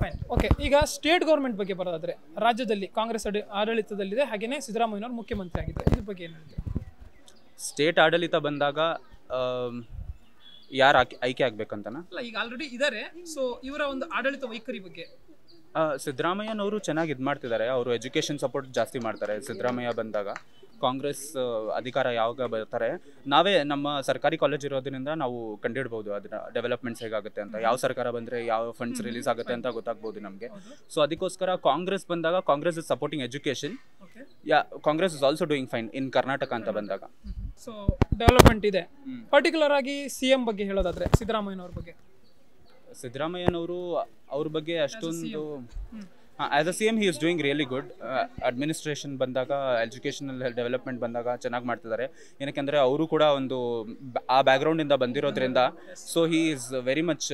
ಫೈನ್. ಓಕೆ, ಈಗ ಸ್ಟೇಟ್ ಗೌರ್ಮೆಂಟ್ ಬಗ್ಗೆ ಬರೋದಾದ್ರೆ, ರಾಜ್ಯದಲ್ಲಿ ಕಾಂಗ್ರೆಸ್ ಆಡಳಿತದಲ್ಲಿದೆ, ಹಾಗೇನೆ ಸಿದ್ದರಾಮಯ್ಯನವರು ಮುಖ್ಯಮಂತ್ರಿ ಆಗಿದ್ದಾರೆ. ಇದ್ರ ಬಗ್ಗೆ ಏನು ಹೇಳ್ತೀವಿ? ಸ್ಟೇಟ್ ಆಡಳಿತ ಬಂದಾಗ ಯಾರು ಆಯ್ಕೆ ಆಗ್ಬೇಕಂತನಾ? ಅಲ್ಲ, ಈಗ ಆಲ್ರೆಡಿ ಇದ್ದಾರೆ. ಸೊ ಇವರ ಒಂದು ಆಡಳಿತ ವೈಖರಿ ಬಗ್ಗೆ? ಸಿದ್ದರಾಮಯ್ಯನವರು ಚೆನ್ನಾಗಿ ಇದು ಮಾಡ್ತಿದ್ದಾರೆ. ಅವರು ಎಜುಕೇಷನ್ ಸಪೋರ್ಟ್ ಜಾಸ್ತಿ ಮಾಡ್ತಾರೆ. ಸಿದ್ದರಾಮಯ್ಯ ಬಂದಾಗ ಕಾಂಗ್ರೆಸ್ ಅಧಿಕಾರ ಯಾವಾಗ ಬರ್ತಾರೆ, ನಾವೇ ನಮ್ಮ ಸರ್ಕಾರಿ ಕಾಲೇಜ್ ಇರೋದ್ರಿಂದ ನಾವು ಕಂಡುಹಿಡ್ಬೋದು ಅದನ್ನ ಡೆವಲಪ್ಮೆಂಟ್ಸ್ ಹೇಗಾಗುತ್ತೆ ಅಂತ. ಯಾವ ಸರ್ಕಾರ ಬಂದರೆ ಯಾವ ಫಂಡ್ಸ್ ರಿಲೀಸ್ ಆಗುತ್ತೆ ಅಂತ ಗೊತ್ತಾಗ್ಬೋದು ನಮಗೆ. ಸೊ ಅದಕ್ಕೋಸ್ಕರ ಕಾಂಗ್ರೆಸ್ ಬಂದಾಗ Congress is supporting education. Congress is also doing fine in Karnataka ಅಂತ ಬಂದಾಗ. ಸೊ ಡೆವಲಪ್ಮೆಂಟ್ ಇದೆ. ಪರ್ಟಿಕ್ಯುಲರ್ ಆಗಿ CM ಬಗ್ಗೆ ಹೇಳೋದಾದ್ರೆ, ಸಿದ್ದರಾಮಯ್ಯನವರು ಅವ್ರ ಬಗ್ಗೆ ಅಷ್ಟೊಂದು as a CM he is doing really good. Administration ಬಂದಾಗ, ಎಜುಕೇಷನಲ್ ಡೆವಲಪ್ಮೆಂಟ್ ಬಂದಾಗ ಚೆನ್ನಾಗಿ ಮಾಡ್ತಿದ್ದಾರೆ. ಏನಕ್ಕೆಂದರೆ ಅವರು ಕೂಡ ಒಂದು ಆ ಬ್ಯಾಕ್ಗ್ರೌಂಡಿಂದ ಬಂದಿರೋದ್ರಿಂದ. So he is very much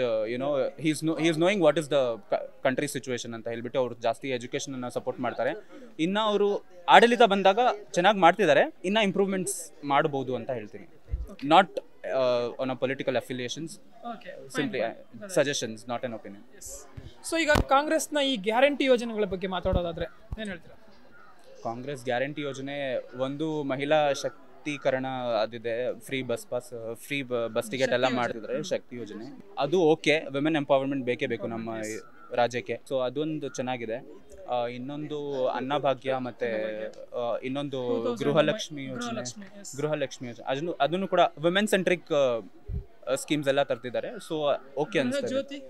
he is knowing what is the country situation ಅಂತ ಹೇಳ್ಬಿಟ್ಟು ಅವರು ಜಾಸ್ತಿ ಎಜುಕೇಷನನ್ನು ಸಪೋರ್ಟ್ ಮಾಡ್ತಾರೆ. ಇನ್ನು ಅವರು ಆಡಳಿತ ಬಂದಾಗ ಚೆನ್ನಾಗಿ ಮಾಡ್ತಿದ್ದಾರೆ, ಇನ್ನು ಇಂಪ್ರೂವ್ಮೆಂಟ್ಸ್ ಮಾಡ್ಬೋದು ಅಂತ ಹೇಳ್ತೀನಿ. Not on a political affiliations, simply suggestions, not an opinion. So ಈಗ ಕಾಂಗ್ರೆಸ್ನ ಈ ಗ್ಯಾರಂಟಿ ಯೋಜನೆಗಳ ಬಗ್ಗೆ ಮಾತಾಡೋದಾದ್ರೆ ಏನು ಹೇಳ್ತೀರಾ? ಕಾಂಗ್ರೆಸ್ ಗ್ಯಾರಂಟಿ ಯೋಜನೆ ಒಂದು ಮಹಿಳಾ ಶಕ್ತೀಕರಣ ಅದಿದೆ, free bus pass, free bus ticket ಎಲ್ಲ ಮಾಡ್ತಿದ್ದಾರೆ. ಶಕ್ತಿ ಯೋಜನೆ ಅದು ಓಕೆ, ವಿಮೆನ್ ಎಂಪವರ್ಮೆಂಟ್ ಬೇಕೇ ಬೇಕು ನಮ್ಮ ರಾಜ್ಯಕ್ಕೆ. ಸೊ ಅದೊಂದು ಚೆನ್ನಾಗಿದೆ. ಇನ್ನೊಂದು ಅನ್ನಭಾಗ್ಯ ಮತ್ತೆ ಇನ್ನೊಂದು ಗೃಹಲಕ್ಷ್ಮಿ ಯೋಜನೆ ಅದನ್ನು ಕೂಡ ವಿಮೆನ್ ಸೆಂಟ್ರಿಕ್ ಸ್ಕೀಮ್ಸ್ ಎಲ್ಲ ತರ್ತಿದ್ದಾರೆ. ಸೊ ಓಕೆ ಅನ್ಸುತ್ತೆ.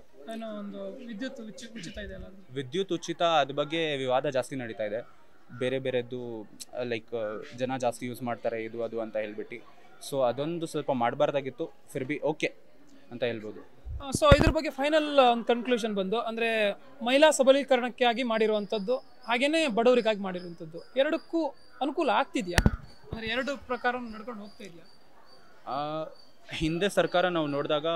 ವಿದ್ಯುತ್ ಉಚಿತ ಅದ್ರ ಬಗ್ಗೆ ವಿವಾದ ಜಾಸ್ತಿ ನಡೀತಾ ಇದೆ. ಬೇರೆ ಬೇರೆದ್ದು ಲೈಕ್ ಜನ ಜಾಸ್ತಿ ಯೂಸ್ ಮಾಡ್ತಾರೆ ಇದು ಅದು ಅಂತ ಹೇಳ್ಬಿಟ್ಟು. ಸೊ ಅದೊಂದು ಸ್ವಲ್ಪ ಮಾಡಬಾರ್ದಾಗಿತ್ತು. ಫಿರ್ಬಿ ಓಕೆ ಅಂತ ಹೇಳ್ಬೋದು. ಸೊ ಇದ್ರ ಬಗ್ಗೆ ಫೈನಲ್ ಒಂದು ಕನ್ಕ್ಲೂಷನ್ ಬಂದು, ಅಂದರೆ ಮಹಿಳಾ ಸಬಲೀಕರಣಕ್ಕೆ ಆಗಿ ಮಾಡಿರುವಂಥದ್ದು, ಹಾಗೇನೆ ಬಡವರಿಗಾಗಿ ಮಾಡಿರುವಂಥದ್ದು, ಎರಡಕ್ಕೂ ಅನುಕೂಲ ಆಗ್ತಿದೆಯಾ? ಅಂದರೆ ಎರಡು ಪ್ರಕಾರ ನಡ್ಕೊಂಡು ಹೋಗ್ತಾ ಇದೆಯಾ? ಹಿಂದೆ ಸರ್ಕಾರ ನಾವು ನೋಡಿದಾಗ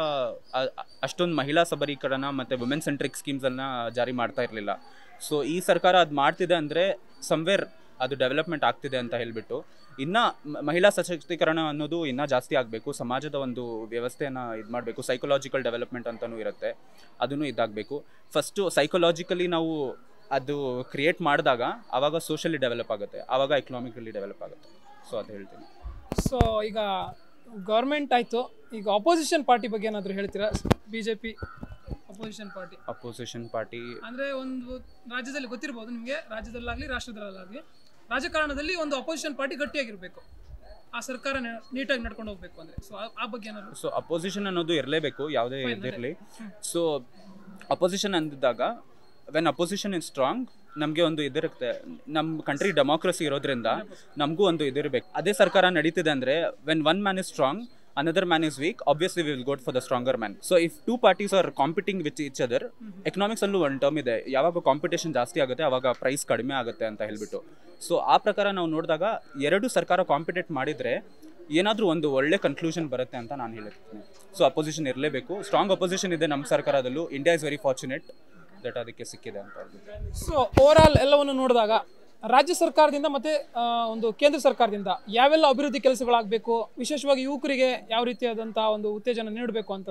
ಅಷ್ಟೊಂದು ಮಹಿಳಾ ಸಬಲೀಕರಣ ಮತ್ತು ವುಮೆನ್ ಸೆಂಟ್ರಿಕ್ ಸ್ಕೀಮ್ಸನ್ನು ಜಾರಿ ಮಾಡ್ತಾ ಇರಲಿಲ್ಲ. ಸೊ ಈ ಸರ್ಕಾರ ಅದು ಮಾಡ್ತಿದೆ ಅಂದರೆ ಸಮ್ವೇರ್ ಅದು ಡೆವಲಪ್ಮೆಂಟ್ ಆಗ್ತಿದೆ ಅಂತ ಹೇಳಿಬಿಟ್ಟು. ಇನ್ನು ಮಹಿಳಾ ಸಶಕ್ತೀಕರಣ ಅನ್ನೋದು ಇನ್ನೂ ಜಾಸ್ತಿ ಆಗಬೇಕು. ಸಮಾಜದ ಒಂದು ವ್ಯವಸ್ಥೆಯನ್ನು ಇದು ಮಾಡಬೇಕು. ಸೈಕಲಾಜಿಕಲ್ ಡೆವಲಪ್ಮೆಂಟ್ ಅಂತಲೂ ಇರುತ್ತೆ, ಅದನ್ನು ಇದಾಗಬೇಕು. ಫಸ್ಟು ಸೈಕಲಾಜಿಕಲಿ ನಾವು ಅದು ಕ್ರಿಯೇಟ್ ಮಾಡಿದಾಗ ಆವಾಗ ಸೋಷಲಿ ಡೆವಲಪ್ ಆಗುತ್ತೆ, ಆವಾಗ ಎಕನಾಮಿಕಲಿ ಡೆವಲಪ್ ಆಗುತ್ತೆ. ಸೊ ಅದು ಹೇಳ್ತೀನಿ. ಸೊ ಈಗ ಗೌರ್ಮೆಂಟ್ ಆಯಿತು, ಈಗ ಅಪೋಸಿಷನ್ ಪಾರ್ಟಿ ಬಗ್ಗೆ ಏನಾದರೂ ಹೇಳ್ತೀರಾ? BJP ಅಪೋಸಿಷನ್ ಪಾರ್ಟಿ ಅಂದರೆ ಒಂದು ರಾಜ್ಯದಲ್ಲಿ ಗೊತ್ತಿರ್ಬೋದು ನಿಮಗೆ, ರಾಜ್ಯದಲ್ಲಾಗಲಿ ರಾಷ್ಟ್ರದಲ್ಲಾಗಲಿ ರಾಜಕಾರಣದಲ್ಲಿ ಒಂದು ಅಪೋಸಿಷನ್ ಪಾರ್ಟಿ ಗಟ್ಟಿಯಾಗಿರಬೇಕು, ಆ ಸರ್ಕಾರ ನೀಟಾಗಿ ನಡ್ಕೊಂಡು ಹೋಗ್ಬೇಕು ಅಂದರೆ. ಸೊ ಆ ಬಗ್ಗೆ ಏನಾದ್ರು? ಸೊ ಅಪೋಸಿಷನ್ ಅನ್ನೋದು ಇರಲೇಬೇಕು, ಯಾವುದೇ ಇದಿರಲಿ. ಸೊ ಅಪೋಸಿಷನ್ ಅಂದಿದ್ದಾಗ ವೆನ್ ಅಪೋಸಿಷನ್ ಇಸ್ ಸ್ಟ್ರಾಂಗ್, ನಮಗೆ ಒಂದು ಇದಿರುತ್ತೆ. ನಮ್ಮ ಕಂಟ್ರಿ ಡೆಮೋಕ್ರಸಿ ಇರೋದ್ರಿಂದ ನಮಗೂ ಒಂದು ಇದಿರಬೇಕು. ಅದೇ ಸರ್ಕಾರ ನಡೀತಿದೆ ಅಂದರೆ when one man is strong, another man is weak, obviously we will go for the stronger man. So if two parties are competing with each other, economics allu one term ಇದೆ, ಯಾವಾಗ competition ಜಾಸ್ತಿ ಆಗುತ್ತೆ ಆವಾಗ price ಕಡಿಮೆ ಆಗುತ್ತೆ ಅಂತ ಹೇಳ್ಬಿಟ್ಟು. So ಆ ಪ್ರಕಾರ ನಾವು ನೋಡಿದಾಗ ಎರಡು ಸರ್ಕಾರ ಕಾಂಪಿಟೇಟ್ ಮಾಡಿದರೆ ಏನಾದರೂ ಒಂದು ಒಳ್ಳೆ ಕನ್ಕ್ಲೂಷನ್ ಬರುತ್ತೆ ಅಂತ ನಾನು ಹೇಳ್ತೀನಿ. ಸೊ ಅಪೋಸಿಷನ್ ಇರಲೇಬೇಕು, ಸ್ಟ್ರಾಂಗ್ ಅಪೋಸಿಷನ್ ಇದೆ ನಮ್ಮ ಸರ್ಕಾರದಲ್ಲೂ. India is very fortunate that ಅದಕ್ಕೆ ಸಿಕ್ಕಿದೆ ಅಂತ ಹೇಳ್ಬಿಟ್ಟು. ಸೊ ಓವರ್ ಆಲ್ ಎಲ್ಲವನ್ನು ನೋಡಿದಾಗ ರಾಜ್ಯ ಸರ್ಕಾರದಿಂದ ಮತ್ತು ಒಂದು ಕೇಂದ್ರ ಸರ್ಕಾರದಿಂದ ಯಾವೆಲ್ಲ ಅಭಿವೃದ್ಧಿ ಕೆಲಸಗಳಾಗಬೇಕು, ವಿಶೇಷವಾಗಿ ಯುವಕರಿಗೆ ಯಾವ ರೀತಿಯಾದಂಥ ಒಂದು ಉತ್ತೇಜನ ನೀಡಬೇಕು ಅಂತ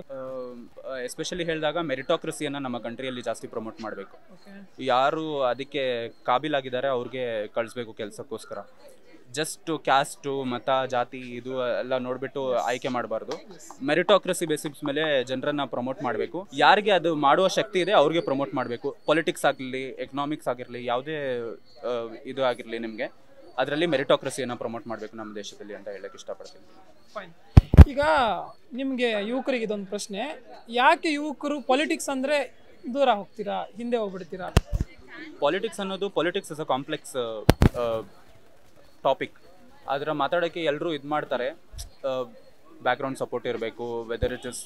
ಎಸ್ಪೆಷಲಿ ಹೇಳಿದಾಗ ಮೆರಿಟೋಕ್ರಸಿಯನ್ನು ನಮ್ಮ ಕಂಟ್ರಿಯಲ್ಲಿ ಜಾಸ್ತಿ ಪ್ರಮೋಟ್ ಮಾಡಬೇಕು. ಯಾರು ಅದಕ್ಕೆ ಕಾಬಿಲಾಗಿದ್ದಾರೆ ಅವ್ರಿಗೆ ಕಳಿಸ್ಬೇಕು ಕೆಲಸಕ್ಕೋಸ್ಕರ. ಜಸ್ಟ್ ಕ್ಯಾಸ್ಟು ಮತ ಜಾತಿ ಇದು ಎಲ್ಲ ನೋಡಿಬಿಟ್ಟು ಆಯ್ಕೆ ಮಾಡಬಾರ್ದು. ಮೆರಿಟೋಕ್ರಸಿ ಬೇಸಿಕ್ಸ್ ಮೇಲೆ ಜನರನ್ನ ಪ್ರಮೋಟ್ ಮಾಡಬೇಕು. ಯಾರಿಗೆ ಅದು ಮಾಡುವ ಶಕ್ತಿ ಇದೆ ಅವ್ರಿಗೆ ಪ್ರಮೋಟ್ ಮಾಡಬೇಕು. ಪೊಲಿಟಿಕ್ಸ್ ಆಗಿರಲಿ, ಎಕನಾಮಿಕ್ಸ್ ಆಗಿರಲಿ, ಯಾವುದೇ ಇದು ಆಗಿರಲಿ, ನಿಮಗೆ ಅದರಲ್ಲಿ ಮೆರಿಟೋಕ್ರಸಿಯನ್ನು ಪ್ರಮೋಟ್ ಮಾಡಬೇಕು ನಮ್ಮ ದೇಶದಲ್ಲಿ ಅಂತ ಹೇಳಕ್ಕೆ ಇಷ್ಟಪಡ್ತೀನಿ. ಫೈನ್. ಈಗ ನಿಮಗೆ ಯುವಕರಿಗೆ ಇದೊಂದು ಪ್ರಶ್ನೆ, ಯಾಕೆ ಯುವಕರು ಪೊಲಿಟಿಕ್ಸ್ ಅಂದರೆ ದೂರ ಹೋಗ್ತೀರಾ, ಹಿಂದೆ ಹೋಗ್ಬಿಡ್ತೀರಾ? ಪಾಲಿಟಿಕ್ಸ್ ಅನ್ನೋದು, politics is a complex topic. ಅದರ ಮಾತಾಡೋಕ್ಕೆ ಎಲ್ಲರೂ ಇದು ಮಾಡ್ತಾರೆ, ಬ್ಯಾಕ್ಗ್ರೌಂಡ್ ಸಪೋರ್ಟ್ ಇರಬೇಕು, whether it is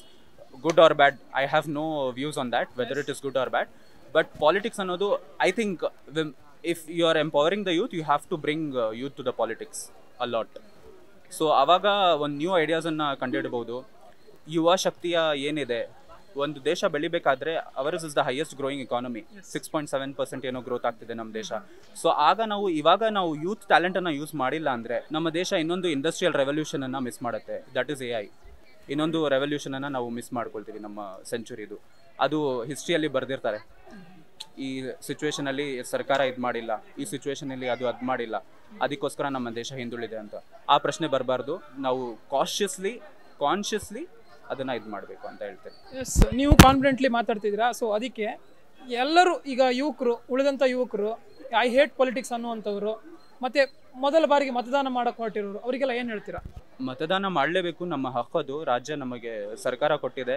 good or bad. I have no views on that, whether it is good or bad. But politics ಅನ್ನೋದು, I think if you are empowering the youth, you have to bring youth to the politics a lot. So ಆವಾಗ ಒಂದು new ಐಡಿಯಾಸನ್ನು ಕಂಡುಹಿಡ್ಬೋದು. ಯುವ ಶಕ್ತಿಯ ಏನಿದೆ, ಒಂದು ದೇಶ ಬೆಳಿಬೇಕಾದ್ರೆ ours is the highest growing economy, 6.7% ಏನೋ ಗ್ರೋತ್ ಆಗ್ತಿದೆ ನಮ್ಮ ದೇಶ. ಸೊ ಇವಾಗ ನಾವು ಯೂತ್ ಟ್ಯಾಲೆಂಟನ್ನು ಯೂಸ್ ಮಾಡಿಲ್ಲ ಅಂದರೆ ನಮ್ಮ ದೇಶ ಇನ್ನೊಂದು ಇಂಡಸ್ಟ್ರಿಯಲ್ ರೆವಲ್ಯೂಷನನ್ನು ಮಿಸ್ ಮಾಡುತ್ತೆ. That is AI. ಇನ್ನೊಂದು ರೆವಲ್ಯೂಷನನ್ನು ನಾವು ಮಿಸ್ ಮಾಡ್ಕೊಳ್ತೀವಿ ನಮ್ಮ ಸೆಂಚುರಿದು. ಅದು ಹಿಸ್ಟ್ರಿಯಲ್ಲಿ ಬರೆದಿರ್ತಾರೆ, ಈ ಸಿಚುವೇಶನಲ್ಲಿ ಸರ್ಕಾರ ಇದು ಮಾಡಿಲ್ಲ, ಈ ಸಿಚುವೇಶನಲ್ಲಿ ಅದು ಮಾಡಿಲ್ಲ, ಅದಕ್ಕೋಸ್ಕರ ನಮ್ಮ ದೇಶ ಹಿಂದುಳಿದೆ ಅಂತ. ಆ ಪ್ರಶ್ನೆ ಬರಬಾರ್ದು. ನಾವು ಕಾನ್ಷಿಯಸ್ಲಿ ಅದನ್ನು ಇದು ಮಾಡಬೇಕು ಅಂತ ಹೇಳ್ತೇನೆ. ಎಸ್, ನೀವು ಕಾನ್ಫಿಡೆಂಟ್ಲಿ ಮಾತಾಡ್ತಿದ್ದೀರಾ. ಸೊ ಅದಕ್ಕೆ ಎಲ್ಲರೂ, ಈಗ ಯುವಕರು, ಉಳಿದಂಥ ಯುವಕರು, ಐ ಹೇಟ್ ಪೊಲಿಟಿಕ್ಸ್ ಅನ್ನುವಂಥವ್ರು, ಮತ್ತು ಮೊದಲ ಬಾರಿಗೆ ಮತದಾನ ಮಾಡೋಕೆ ಹೊರಟಿರೋರು, ಅವರಿಗೆಲ್ಲ ಏನು ಹೇಳ್ತೀರಾ? ಮತದಾನ ಮಾಡಲೇಬೇಕು, ನಮ್ಮ ಹಕ್ಕದು, ರಾಜ್ಯ ನಮಗೆ ಸರ್ಕಾರ ಕೊಟ್ಟಿದೆ.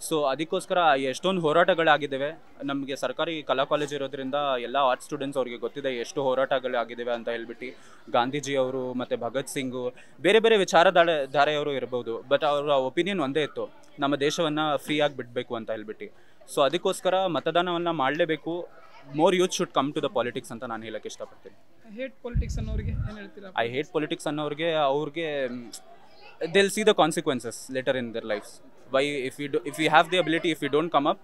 ಸೊ ಅದಕ್ಕೋಸ್ಕರ ಎಷ್ಟೊಂದು ಹೋರಾಟಗಳಾಗಿದ್ದಾವೆ. ನಮಗೆ ಸರ್ಕಾರಿ ಕಲಾ ಕಾಲೇಜ್ ಇರೋದ್ರಿಂದ ಎಲ್ಲ ಆರ್ಟ್ಸ್ ಸ್ಟೂಡೆಂಟ್ಸ್ ಅವ್ರಿಗೆ ಗೊತ್ತಿದೆ ಎಷ್ಟು ಹೋರಾಟಗಳಾಗಿದ್ದಾವೆ ಅಂತ ಹೇಳ್ಬಿಟ್ಟು. ಗಾಂಧೀಜಿಯವರು ಮತ್ತು ಭಗತ್ ಸಿಂಗು, ಬೇರೆ ಬೇರೆ ವಿಚಾರಧಾರೆಯವರು ಇರ್ಬೋದು, ಬಟ್ ಅವರ ಒಪಿನಿಯನ್ ಒಂದೇ ಇತ್ತು, ನಮ್ಮ ದೇಶವನ್ನು ಫ್ರೀಯಾಗಿ ಬಿಡಬೇಕು ಅಂತ ಹೇಳ್ಬಿಟ್ಟು. ಸೊ ಅದಕ್ಕೋಸ್ಕರ ಮತದಾನವನ್ನು ಮಾಡಲೇಬೇಕು. More youth should come to the politics ಅಂತ ನಾನು ಹೇಳಕ್ಕೆ ಇಷ್ಟಪಡ್ತೀನಿ. ಐ ಹೇಟ್ ಪೊಲಿಟಿಕ್ಸ್ ಅನ್ನೋರಿಗೆ ಏನು ಹೇಳ್ತೀರಾ? ಐ ಹೇಟ್ ಪೊಲಿಟಿಕ್ಸ್ ಅನ್ನೋರಿಗೆ they'll see the consequences later in their lives. Why, if we have the ability, if we don't come up,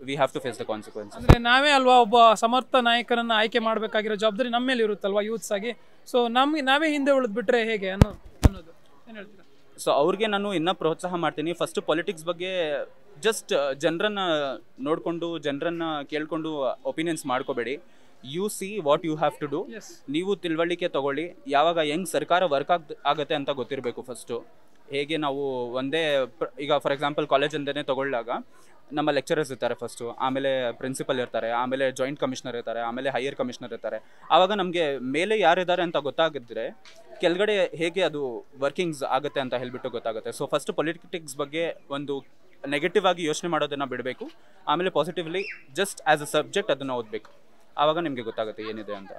we have to face the consequences. ಅಂದರೆ ನಾವೇ ಅಲ್ವಾ ಒಬ್ಬ ಸಮರ್ಥ ನಾಯಕರನ್ನು ಆಯ್ಕೆ ಮಾಡಬೇಕಾಗಿರೋ ಜವಾಬ್ದಾರಿ ನಮ್ಮ ಮೇಲೆ ಇರುತ್ತಲ್ವಾ ಯೂತ್ಸ್ ಆಗಿ. ಸೊ ನಾವೇ ಹಿಂದೆ ಉಳಿದ್ಬಿಟ್ರೆ ಹೇಗೆ ಅನ್ನೋದು ಏನು ಹೇಳ್ತೀರಾ? ಸೊ ಅವ್ರಿಗೆ ನಾನು ಇನ್ನೂ ಪ್ರೋತ್ಸಾಹ ಮಾಡ್ತೀನಿ. ಫಸ್ಟ್ ಪಾಲಿಟಿಕ್ಸ್ ಬಗ್ಗೆ ಜಸ್ಟ್ ಜನರನ್ನು ನೋಡಿಕೊಂಡು, ಜನರನ್ನು ಕೇಳಿಕೊಂಡು ಒಪಿನಿಯನ್ಸ್ ಮಾಡ್ಕೋಬೇಡಿ. You see what you have to do. ನೀವು ತಿಳುವಳಿಕೆ ತಗೊಳ್ಳಿ. ಯಾವಾಗ ಹೆಂಗೆ ಸರ್ಕಾರ ವರ್ಕ್ ಆಗುತ್ತೆ ಅಂತ ಗೊತ್ತಿರಬೇಕು ಫಸ್ಟು. ಹೇಗೆ ನಾವು ಈಗ ಫಾರ್ ಎಕ್ಸಾಂಪಲ್ ಕಾಲೇಜ್ ಅಂದೇ ತಗೊಳ್ಳಾಗ ನಮ್ಮ ಲೆಕ್ಚರರ್ಸ್ ಇರ್ತಾರೆ ಫಸ್ಟು, ಆಮೇಲೆ ಪ್ರಿನ್ಸಿಪಲ್ ಇರ್ತಾರೆ, ಆಮೇಲೆ ಜಾಯಿಂಟ್ ಕಮಿಷನರ್ ಇರ್ತಾರೆ, ಆಮೇಲೆ ಹೈಯರ್ ಕಮಿಷನರ್ ಇರ್ತಾರೆ. ಆವಾಗ ನಮಗೆ ಮೇಲೆ ಯಾರಿದ್ದಾರೆ ಅಂತ ಗೊತ್ತಾಗಿದ್ರೆ ಕೆಳಗಡೆ ಹೇಗೆ ಅದು ವರ್ಕಿಂಗ್ಸ್ ಆಗುತ್ತೆ ಅಂತ ಹೇಳ್ಬಿಟ್ಟು ಗೊತ್ತಾಗುತ್ತೆ. ಸೊ ಫಸ್ಟ್ ಪೊಲಿಟಿಕ್ಸ್ ಬಗ್ಗೆ ಒಂದು ನೆಗೆಟಿವ್ ಆಗಿ ಯೋಚನೆ ಮಾಡೋದನ್ನು ಬಿಡಬೇಕು. ಆಮೇಲೆ positively just as a subject ಅದನ್ನು ಓದಬೇಕು. ಆವಾಗ ನಿಮಗೆ ಗೊತ್ತಾಗುತ್ತೆ ಏನಿದೆ ಅಂತ.